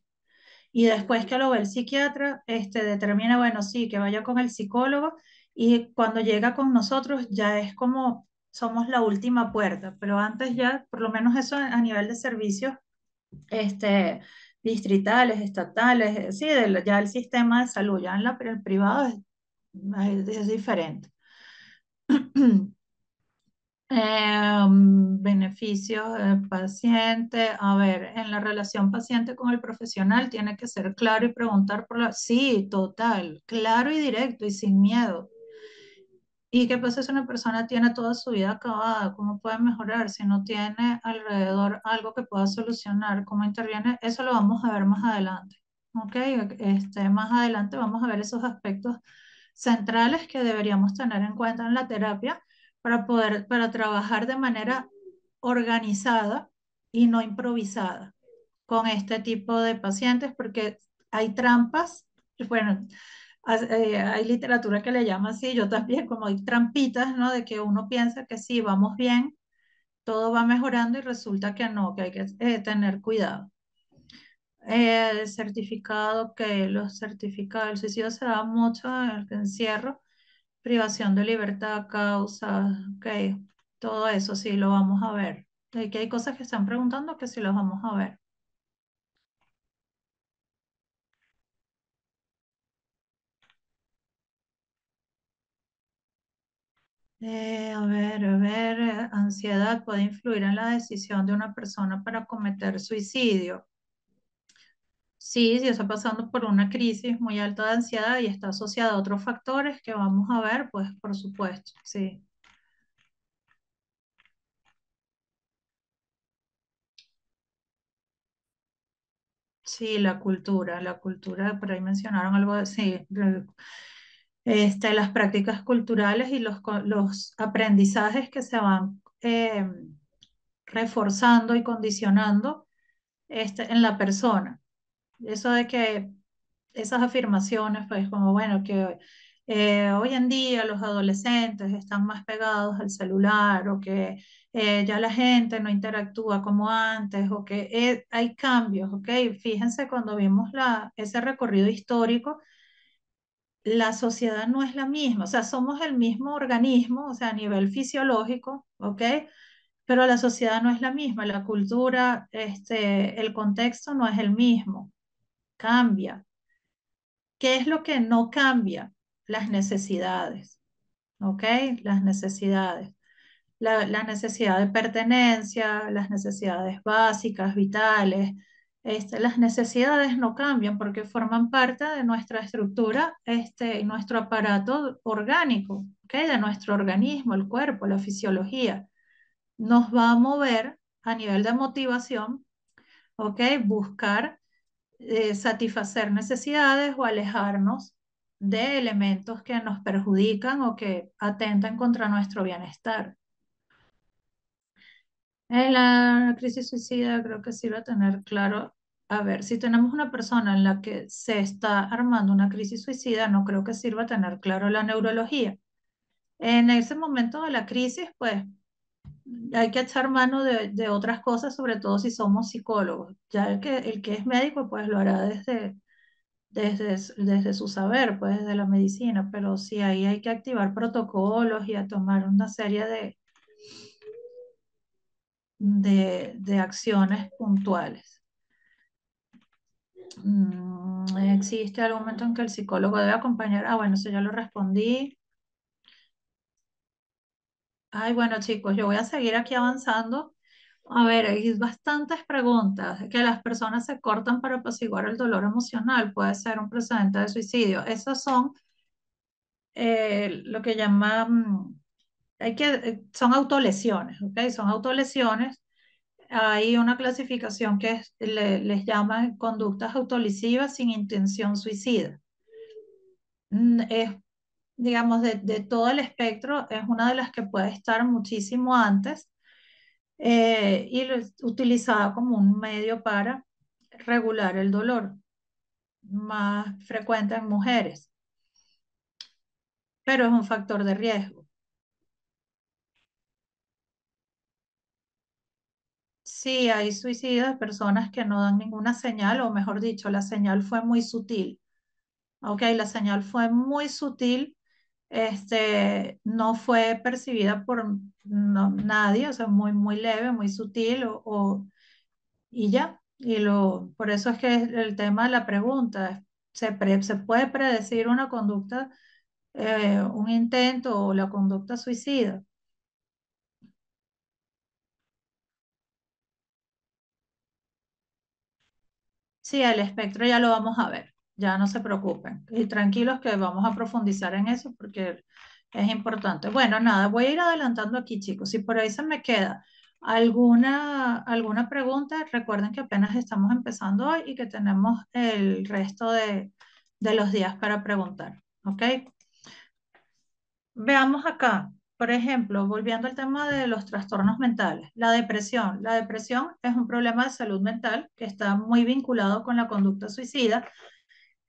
Y después que lo ve el psiquiatra, determina, bueno, sí, que vaya con el psicólogo y cuando llega con nosotros ya es como somos la última puerta, pero antes ya, por lo menos eso a nivel de servicios este, distritales, estatales, sí, ya el sistema de salud, ya en el privado es diferente. Beneficios del paciente. A ver, en la relación paciente con el profesional tiene que ser claro y preguntar por la... Sí, total, claro y directo y sin miedo. ¿Y qué pasa si una persona tiene toda su vida acabada? ¿Cómo puede mejorar si no tiene alrededor algo que pueda solucionar? ¿Cómo interviene? Eso lo vamos a ver más adelante. ¿Ok? Más adelante vamos a ver esos aspectos centrales que deberíamos tener en cuenta en la terapia para trabajar de manera organizada y no improvisada con este tipo de pacientes, porque hay trampas, bueno, hay literatura que le llama así, yo también, como hay trampitas, ¿no? De que uno piensa que sí, vamos bien, todo va mejorando y resulta que no, que hay que tener cuidado. El certificado, que los certificados, el suicidio se da mucho en el encierro, privación de libertad, causa, ok, todo eso sí lo vamos a ver. Que hay cosas que están preguntando que sí los vamos a ver. A ver, ansiedad puede influir en la decisión de una persona para cometer suicidio. Sí, si está pasando por una crisis muy alta de ansiedad y está asociada a otros factores que vamos a ver, pues por supuesto, sí. Sí, la cultura, por ahí mencionaron algo de, sí, las prácticas culturales y los aprendizajes que se van reforzando y condicionando en la persona. Eso de que esas afirmaciones, pues como bueno, que hoy en día los adolescentes están más pegados al celular o que ya la gente no interactúa como antes o que hay cambios, ¿ok? Fíjense cuando vimos ese recorrido histórico, la sociedad no es la misma, o sea, somos el mismo organismo, o sea, a nivel fisiológico, ¿ok? Pero la sociedad no es la misma, la cultura, el contexto no es el mismo, cambia. ¿Qué es lo que no cambia? las necesidades, ¿ok? Las necesidades. La necesidad de pertenencia, las necesidades básicas, vitales. Las necesidades no cambian porque forman parte de nuestra estructura y nuestro aparato orgánico, ¿ok? De nuestro organismo, el cuerpo, la fisiología. Nos va a mover a nivel de motivación, ¿ok? Buscar satisfacer necesidades o alejarnos de elementos que nos perjudican o que atentan contra nuestro bienestar. En la crisis suicida creo que sirve tener claro, a ver, si tenemos una persona en la que se está armando una crisis suicida, no creo que sirva tener claro la neurología. En ese momento de la crisis, pues hay que echar mano de otras cosas, sobre todo si somos psicólogos. Ya el que es médico, pues lo hará desde su saber, pues desde la medicina, pero sí ahí hay que activar protocolos y a tomar una serie de acciones puntuales. ¿Existe algún momento en que el psicólogo debe acompañar? Ah, bueno, eso ya lo respondí. Ay, bueno, chicos, yo voy a seguir aquí avanzando. A ver, hay bastantes preguntas. Que las personas se cortan para apaciguar el dolor emocional. Puede ser un precedente de suicidio. Esas son lo que llaman, son autolesiones, ¿ok? Son autolesiones. Hay una clasificación que les llaman conductas autolesivas sin intención suicida. Es, digamos, de todo el espectro, es una de las que puede estar muchísimo antes y es utilizada como un medio para regular el dolor, más frecuente en mujeres, pero es un factor de riesgo. Sí, hay suicidios de personas que no dan ninguna señal, o mejor dicho, la señal fue muy sutil. Ok, la señal fue muy sutil, no fue percibida por nadie, o sea, muy, muy leve, muy sutil, y ya. Por eso es que el tema de la pregunta, ¿se puede predecir una conducta, un intento o la conducta suicida? Sí, el espectro ya lo vamos a ver, ya no se preocupen. Y tranquilos que vamos a profundizar en eso porque es importante. Bueno, nada, voy a ir adelantando aquí, chicos. Si por ahí se me queda alguna pregunta, recuerden que apenas estamos empezando hoy y que tenemos el resto de los días para preguntar. ¿Ok? Veamos acá, por ejemplo, volviendo al tema de los trastornos mentales, la depresión. La depresión es un problema de salud mental que está muy vinculado con la conducta suicida.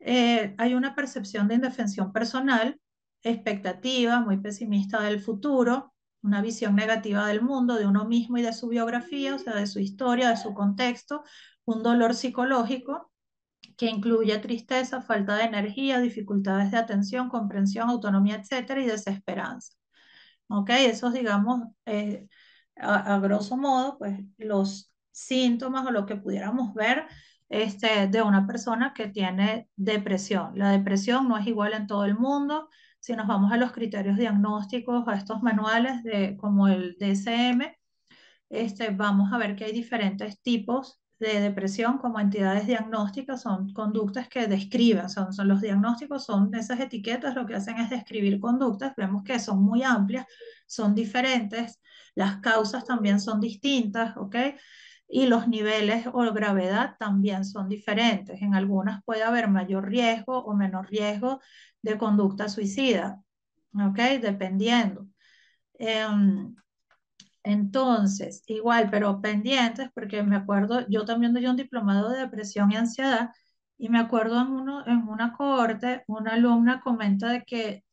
Hay una percepción de indefensión personal, expectativa muy pesimista del futuro, una visión negativa del mundo, de uno mismo y de su biografía, o sea, de su historia, de su contexto, un dolor psicológico que incluye tristeza, falta de energía, dificultades de atención, comprensión, autonomía, etcétera, y desesperanza. ¿Ok? Esos, digamos, a grosso modo, pues los síntomas o lo que pudiéramos ver de una persona que tiene depresión. La depresión no es igual en todo el mundo. Si nos vamos a los criterios diagnósticos, a estos manuales como el DSM, vamos a ver que hay diferentes tipos de depresión como entidades diagnósticas, son conductas que describen, son los diagnósticos, son esas etiquetas, lo que hacen es describir conductas, vemos que son muy amplias, son diferentes, las causas también son distintas, ¿ok? Y los niveles o gravedad también son diferentes. En algunas puede haber mayor riesgo o menor riesgo de conducta suicida, ¿ok? Dependiendo. Em, entonces, igual, pero pendientes, porque me acuerdo, yo también doy un diplomado de depresión y ansiedad, y me acuerdo en una cohorte, una alumna comenta de que,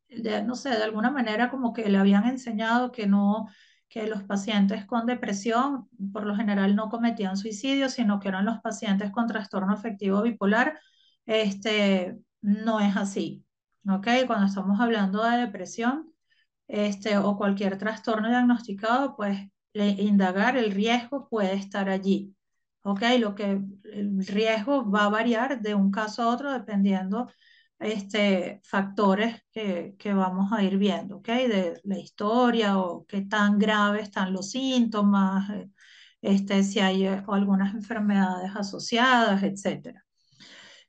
no sé, de alguna manera como que le habían enseñado que no, que los pacientes con depresión por lo general no cometían suicidio, sino que eran los pacientes con trastorno afectivo bipolar. No es así, ¿ok? Cuando estamos hablando de depresión o cualquier trastorno diagnosticado, pues indagar el riesgo puede estar allí. ¿Ok? El riesgo va a variar de un caso a otro dependiendo factores que vamos a ir viendo, ¿ok? De la historia o qué tan graves están los síntomas, si hay algunas enfermedades asociadas, etcétera.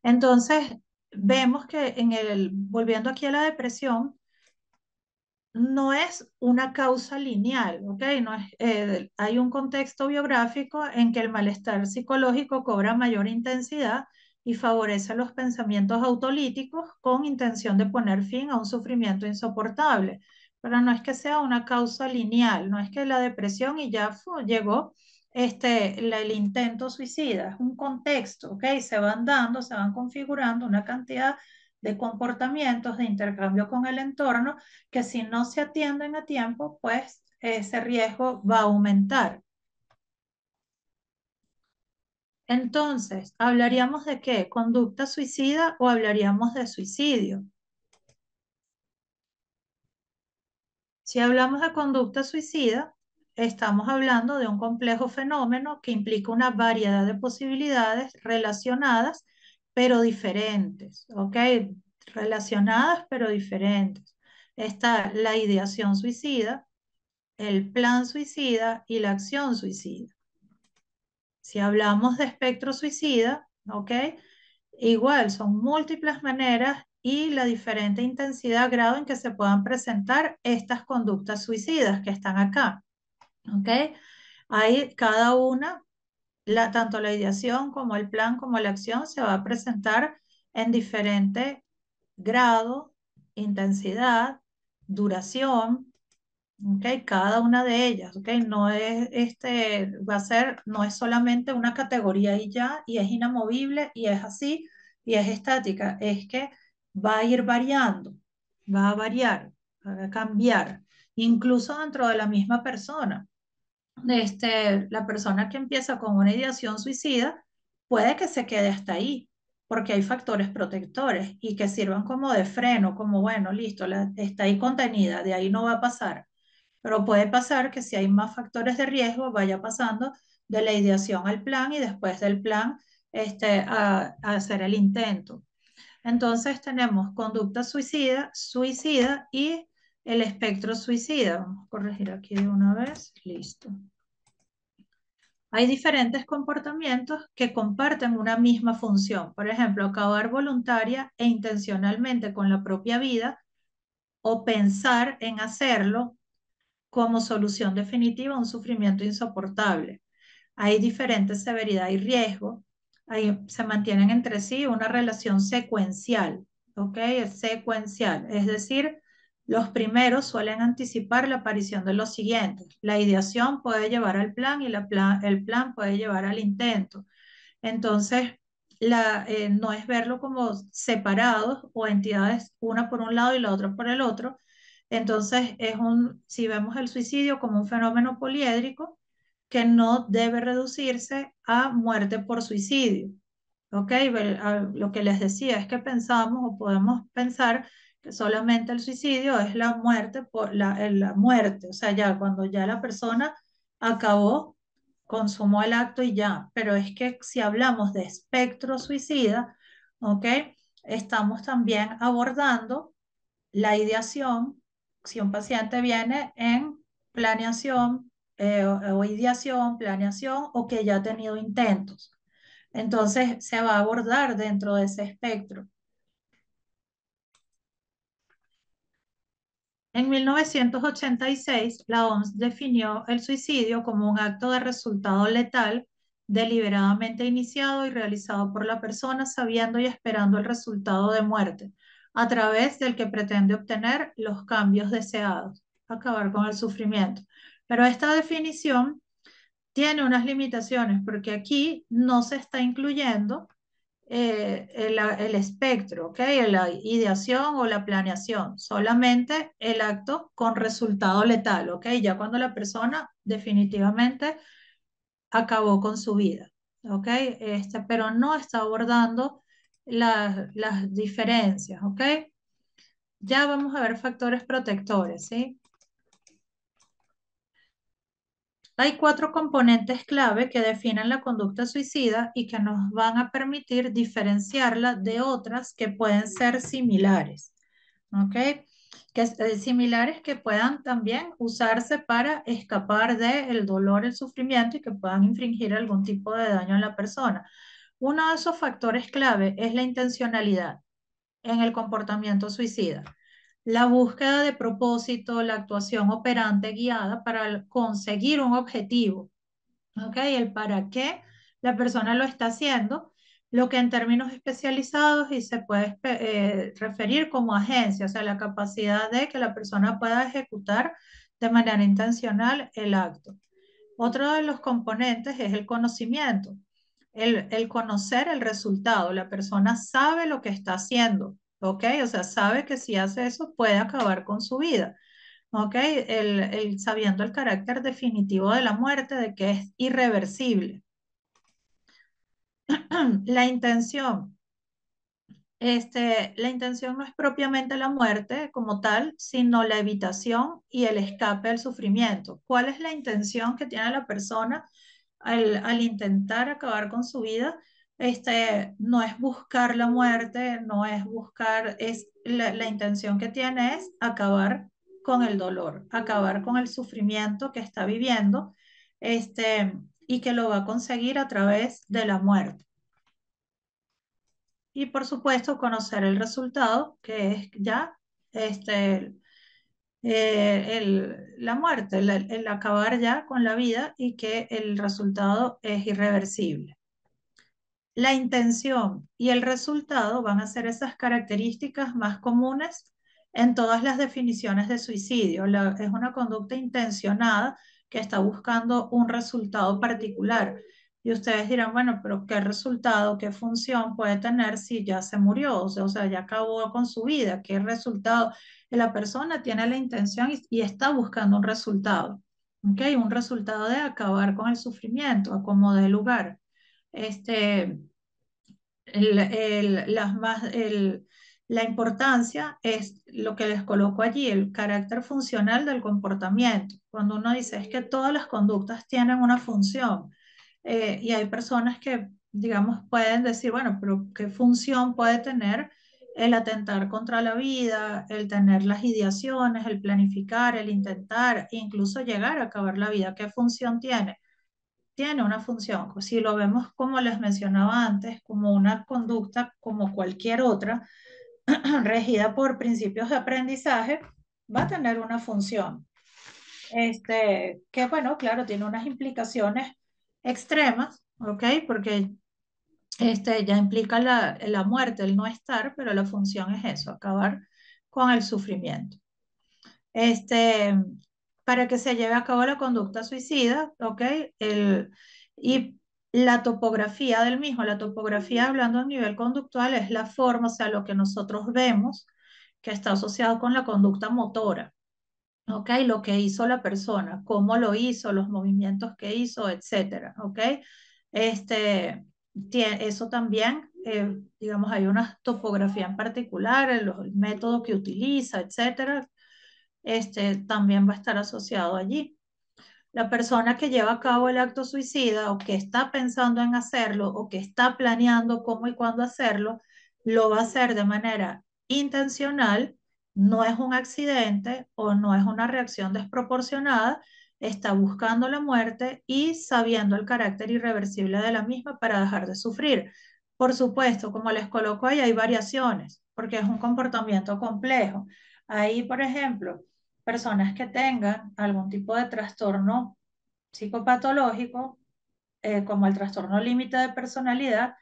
Entonces, vemos que volviendo aquí a la depresión, no es una causa lineal, ¿ok? No es, hay un contexto biográfico en que el malestar psicológico cobra mayor intensidad y favorece los pensamientos autolíticos con intención de poner fin a un sufrimiento insoportable. Pero no es que sea una causa lineal, no es que la depresión y ya llegó el intento suicida, es un contexto, ¿ok? Se van dando, se van configurando una cantidad de comportamientos de intercambio con el entorno que si no se atienden a tiempo, pues ese riesgo va a aumentar. Entonces, ¿hablaríamos de qué? ¿Conducta suicida o hablaríamos de suicidio? Si hablamos de conducta suicida, estamos hablando de un complejo fenómeno que implica una variedad de posibilidades relacionadas, pero diferentes, ¿ok? Relacionadas, pero diferentes. Está la ideación suicida, el plan suicida y la acción suicida. Si hablamos de espectro suicida, ¿ok? Igual, son múltiples maneras y la diferente intensidad, grado en que se puedan presentar estas conductas suicidas que están acá, ¿ok? Hay cada una, tanto la ideación como el plan como la acción se va a presentar en diferente grado, intensidad, duración, ¿ok? Cada una de ellas, ¿ok? No es, va a ser, no es solamente una categoría y ya, y es inamovible, y es así, y es estática, es que va a ir variando, va a variar, va a cambiar, incluso dentro de la misma persona. La persona que empieza con una ideación suicida puede que se quede hasta ahí, porque hay factores protectores y que sirvan como de freno, como bueno, listo, está ahí contenida, de ahí no va a pasar, pero puede pasar que si hay más factores de riesgo, vaya pasando de la ideación al plan y después del plan a hacer el intento. Entonces tenemos conducta suicida, suicida y el espectro suicida. Vamos a corregir aquí de una vez. Listo. Hay diferentes comportamientos que comparten una misma función. Por ejemplo, acabar voluntaria e intencionalmente con la propia vida o pensar en hacerlo como solución definitiva a un sufrimiento insoportable. Hay diferentes severidad y riesgo. Ahí se mantienen entre sí una relación secuencial, ¿ok? Es secuencial, es decir, los primeros suelen anticipar la aparición de los siguientes. La ideación puede llevar al plan y el plan puede llevar al intento. Entonces, no es verlo como separados o entidades, una por un lado y la otra por el otro. Entonces, si vemos el suicidio como un fenómeno poliédrico que no debe reducirse a muerte por suicidio. ¿Ok? Lo que les decía es que pensamos o podemos pensar que solamente el suicidio es la muerte por la muerte, o sea, ya cuando ya la persona acabó, consumó el acto y ya, pero es que si hablamos de espectro suicida, ¿ok? Estamos también abordando la ideación, si un paciente viene en planeación o ideación, planeación o que ya ha tenido intentos. Entonces se va a abordar dentro de ese espectro. En 1986, la OMS definió el suicidio como un acto de resultado letal deliberadamente iniciado y realizado por la persona sabiendo y esperando el resultado de muerte, a través del que pretende obtener los cambios deseados, acabar con el sufrimiento. Pero esta definición tiene unas limitaciones porque aquí no se está incluyendo el espectro, ¿ok? La ideación o la planeación, solamente el acto con resultado letal, ¿ok? Ya cuando la persona definitivamente acabó con su vida, ¿ok? Pero no está abordando las diferencias, ¿ok? Ya vamos a ver factores protectores, ¿sí? Hay cuatro componentes clave que definen la conducta suicida y que nos van a permitir diferenciarla de otras que pueden ser similares. ¿Ok? Similares que puedan también usarse para escapar del dolor, el sufrimiento y que puedan infringir algún tipo de daño a la persona. Uno de esos factores clave es la intencionalidad en el comportamiento suicida. La búsqueda de propósito, la actuación operante guiada para conseguir un objetivo. ¿Ok? El para qué la persona lo está haciendo, lo que en términos especializados y se puede referir como agencia, o sea, la capacidad de que la persona pueda ejecutar de manera intencional el acto. Otro de los componentes es el conocimiento, el conocer el resultado. La persona sabe lo que está haciendo, ¿ok? O sea, sabe que si hace eso puede acabar con su vida. ¿Ok? Sabiendo el carácter definitivo de la muerte, de que es irreversible. La intención. La intención no es propiamente la muerte como tal, sino la evitación y el escape del sufrimiento. ¿Cuál es la intención que tiene la persona al intentar acabar con su vida? No es buscar la muerte, no es buscar, la intención que tiene es acabar con el dolor, acabar con el sufrimiento que está viviendo, y que lo va a conseguir a través de la muerte. Y por supuesto, conocer el resultado, que es ya este, la muerte, el acabar ya con la vida y que el resultado es irreversible. La intención y el resultado van a ser esas características más comunes en todas las definiciones de suicidio. Es una conducta intencionada que está buscando un resultado particular. Y ustedes dirán, bueno, pero ¿qué resultado, qué función puede tener si ya se murió? O sea, ya acabó con su vida. ¿Qué resultado? La persona tiene la intención y está buscando un resultado. ¿Ok? Un resultado de acabar con el sufrimiento, a como dé lugar. Este, la importancia es lo que les coloco allí, el carácter funcional del comportamiento. Cuando uno dice es que todas las conductas tienen una función, y hay personas que, digamos, pueden decir, bueno, pero ¿qué función puede tener el atentar contra la vida, el tener las ideaciones, el planificar, el intentar, incluso llegar a acabar la vida? ¿Qué función tiene? Tiene una función. Si lo vemos como les mencionaba antes, como una conducta como cualquier otra, regida por principios de aprendizaje, va a tener una función. Que bueno, claro, tiene unas implicaciones extremas, ¿ok? Porque ya implica la muerte, el no estar, pero la función es eso, acabar con el sufrimiento. este, para que se lleve a cabo la conducta suicida, ¿ok? Y la topografía del mismo, la topografía hablando a nivel conductual es la forma, o sea, lo que nosotros vemos que está asociado con la conducta motora, ¿ok? Lo que hizo la persona, cómo lo hizo, los movimientos que hizo, etcétera, ¿ok? Eso también, digamos, hay una topografía en particular, el método que utiliza, etcétera, también va a estar asociado allí. La persona que lleva a cabo el acto suicida o que está pensando en hacerlo o que está planeando cómo y cuándo hacerlo, lo va a hacer de manera intencional, no es un accidente o no es una reacción desproporcionada, está buscando la muerte y sabiendo el carácter irreversible de la misma para dejar de sufrir. Por supuesto, como les coloco ahí, hay variaciones, porque es un comportamiento complejo. Ahí, por ejemplo, personas que tengan algún tipo de trastorno psicopatológico, como el trastorno límite de personalidad,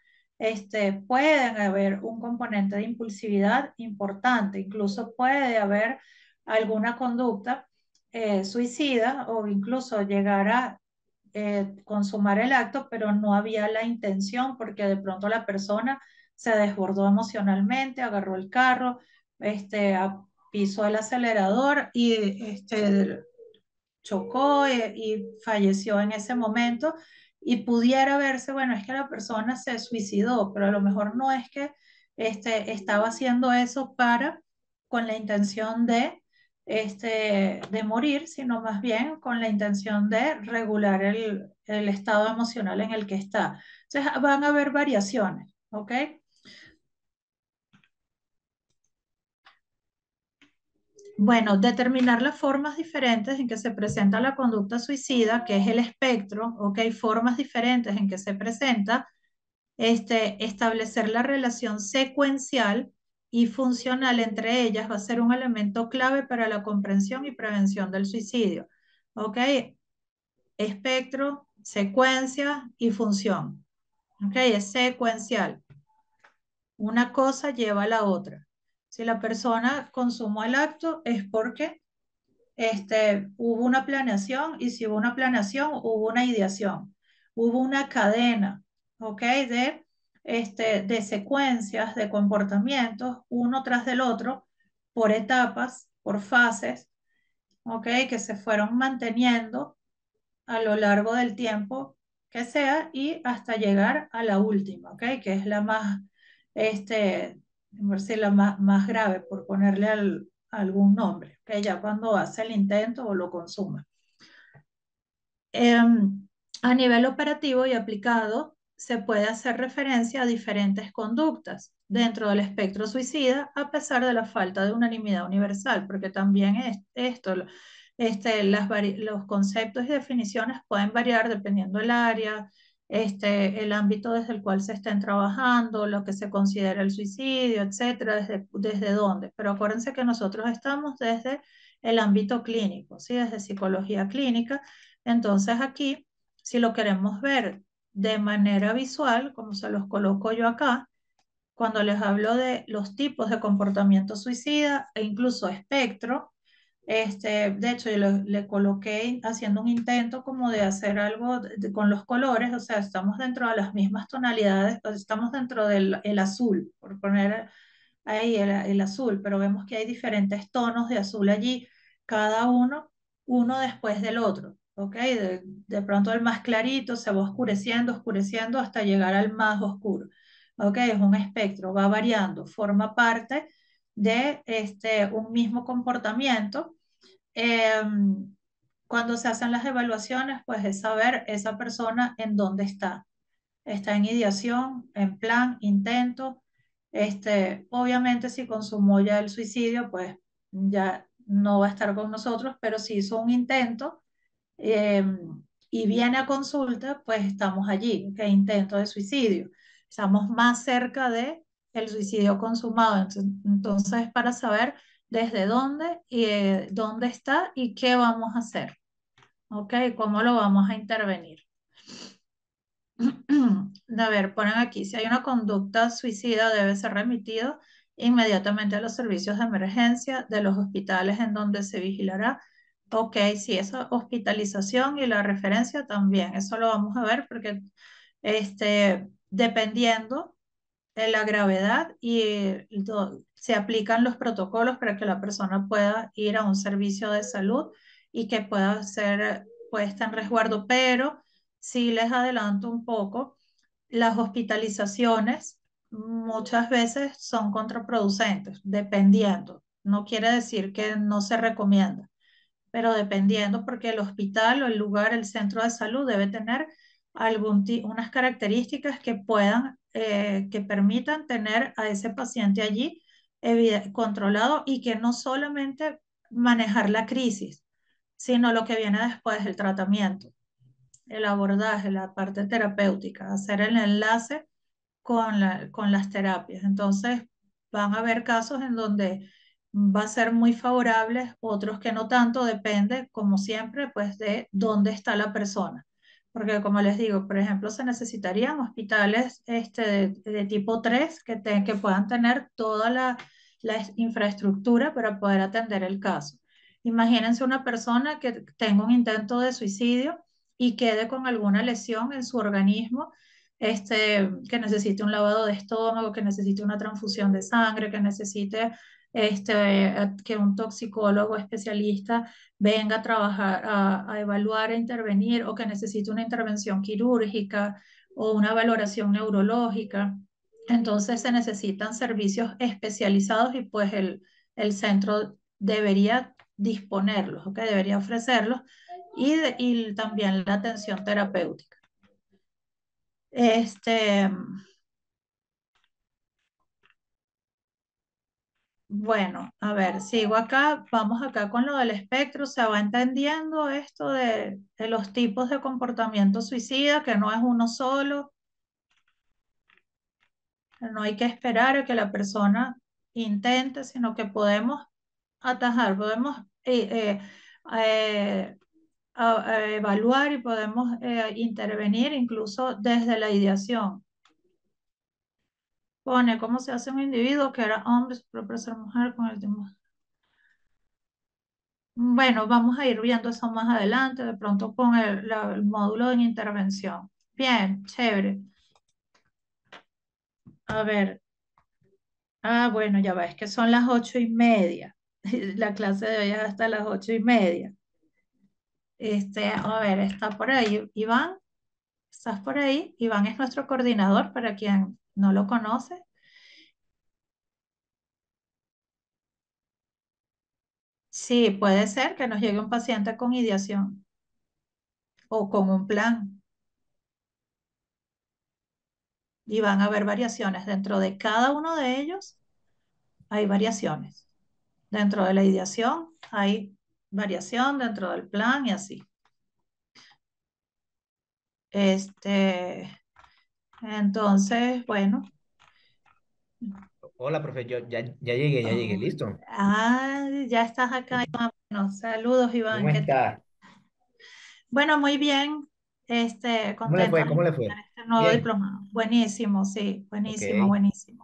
pueden haber un componente de impulsividad importante, incluso puede haber alguna conducta suicida o incluso llegar a consumar el acto, pero no había la intención porque de pronto la persona se desbordó emocionalmente, agarró el carro, pisó el acelerador y chocó y falleció en ese momento. Y pudiera verse, bueno, es que la persona se suicidó, pero a lo mejor no es que estaba haciendo eso con la intención de de morir, sino más bien con la intención de regular el estado emocional en el que está. Entonces van a haber variaciones, ¿ok? Bueno, determinar las formas diferentes en que se presenta la conducta suicida, que es el espectro, ¿ok? Formas diferentes en que se presenta, establecer la relación secuencial y funcional entre ellas va a ser un elemento clave para la comprensión y prevención del suicidio, ¿ok? Espectro, secuencia y función, ¿ok? Es secuencial. Una cosa lleva a la otra. Si la persona consumó el acto es porque hubo una planeación y si hubo una planeación, hubo una ideación, hubo una cadena, ¿ok? De secuencias de comportamientos, uno tras del otro, por etapas, por fases, ¿ok? Que se fueron manteniendo a lo largo del tiempo que sea y hasta llegar a la última, ¿ok? Que es la más, por decir, la más grave, por ponerle algún nombre, que ya cuando hace el intento o lo consuma. A nivel operativo y aplicado, se puede hacer referencia a diferentes conductas dentro del espectro suicida, a pesar de la falta de unanimidad universal, porque también es esto, los conceptos y definiciones pueden variar dependiendo del área, el ámbito desde el cual se estén trabajando, lo que se considera el suicidio, etcétera, desde dónde. Pero acuérdense que nosotros estamos desde el ámbito clínico, ¿sí? Desde psicología clínica. Entonces aquí, si lo queremos ver de manera visual, como se los coloco yo acá, cuando les hablo de los tipos de comportamiento suicida e incluso espectro, de hecho, yo le coloqué haciendo un intento como de hacer algo con los colores, o sea, estamos dentro de las mismas tonalidades, pues estamos dentro del el azul, por poner ahí el azul, pero vemos que hay diferentes tonos de azul allí, cada uno después del otro, ¿ok? De pronto el más clarito se va oscureciendo, oscureciendo hasta llegar al más oscuro, ¿ok? Es un espectro, va variando, forma parte de un mismo comportamiento. Cuando se hacen las evaluaciones, pues es saber esa persona en dónde está. Está en ideación, en plan, intento. Obviamente, si consumó ya el suicidio, pues ya no va a estar con nosotros, pero si hizo un intento eh, y viene a consulta, pues estamos allí, que intento de suicidio. Estamos más cerca de el suicidio consumado. Entonces, para saber desde dónde y dónde está y qué vamos a hacer, ¿ok? ¿Cómo lo vamos a intervenir? A ver, ponen aquí, si hay una conducta suicida debe ser remitido inmediatamente a los servicios de emergencia de los hospitales en donde se vigilará. Ok, sí, esa hospitalización y la referencia también, eso lo vamos a ver porque dependiendo de la gravedad se aplican los protocolos para que la persona pueda ir a un servicio de salud y que pueda ser puesta en resguardo, pero sí les adelanto un poco, las hospitalizaciones muchas veces son contraproducentes, dependiendo. No quiere decir que no se recomienda, pero dependiendo, porque el hospital o el lugar, el centro de salud debe tener unas características que puedan, que permitan tener a ese paciente allí controlado y que no solamente manejar la crisis, sino lo que viene después, el tratamiento, el abordaje, la parte terapéutica, hacer el enlace con las terapias. Entonces, van a haber casos en donde va a ser muy favorable, otros que no tanto, depende, como siempre, pues de dónde está la persona. Porque como les digo, por ejemplo, se necesitarían hospitales de tipo 3 que puedan tener toda la infraestructura para poder atender el caso. Imagínense una persona que tenga un intento de suicidio y quede con alguna lesión en su organismo, que necesite un lavado de estómago, que necesite una transfusión de sangre, que necesite que un toxicólogo especialista venga a trabajar, a evaluar, a intervenir, o que necesite una intervención quirúrgica o una valoración neurológica. Entonces se necesitan servicios especializados y pues el centro debería disponerlos, ¿ok? Debería ofrecerlos y también la atención terapéutica. Este, bueno, a ver, sigo acá, vamos acá con lo del espectro, se va entendiendo esto de los tipos de comportamiento suicida, que no es uno solo, no hay que esperar a que la persona intente, sino que podemos atajar, podemos eh, a evaluar y podemos intervenir incluso desde la ideación. Pone cómo se hace un individuo que era hombre, su propio ser mujer con el tiempo. Bueno, vamos a ir viendo eso más adelante, de pronto con el módulo de intervención. Bien, chévere. A ver, bueno, ya ves que son las 8:30. La clase de hoy es hasta las 8:30. A ver, está por ahí Iván. ¿Estás por ahí? Iván es nuestro coordinador para quien no lo conoce. Sí, puede ser que nos llegue un paciente con ideación o con un plan y van a haber variaciones. Dentro de cada uno de ellos hay variaciones. Dentro de la ideación hay variación, dentro del plan y así. Este, bueno. Hola, profe, yo ya llegué, Oh, listo. ya estás acá, Iván. Bueno, saludos, ¿Cómo Iván. está? Bueno, muy bien. ¿Cómo le Contenta fue? de ¿Cómo le iniciar fue? este nuevo Bien. diplomado. Buenísimo, sí, Ok. buenísimo, buenísimo.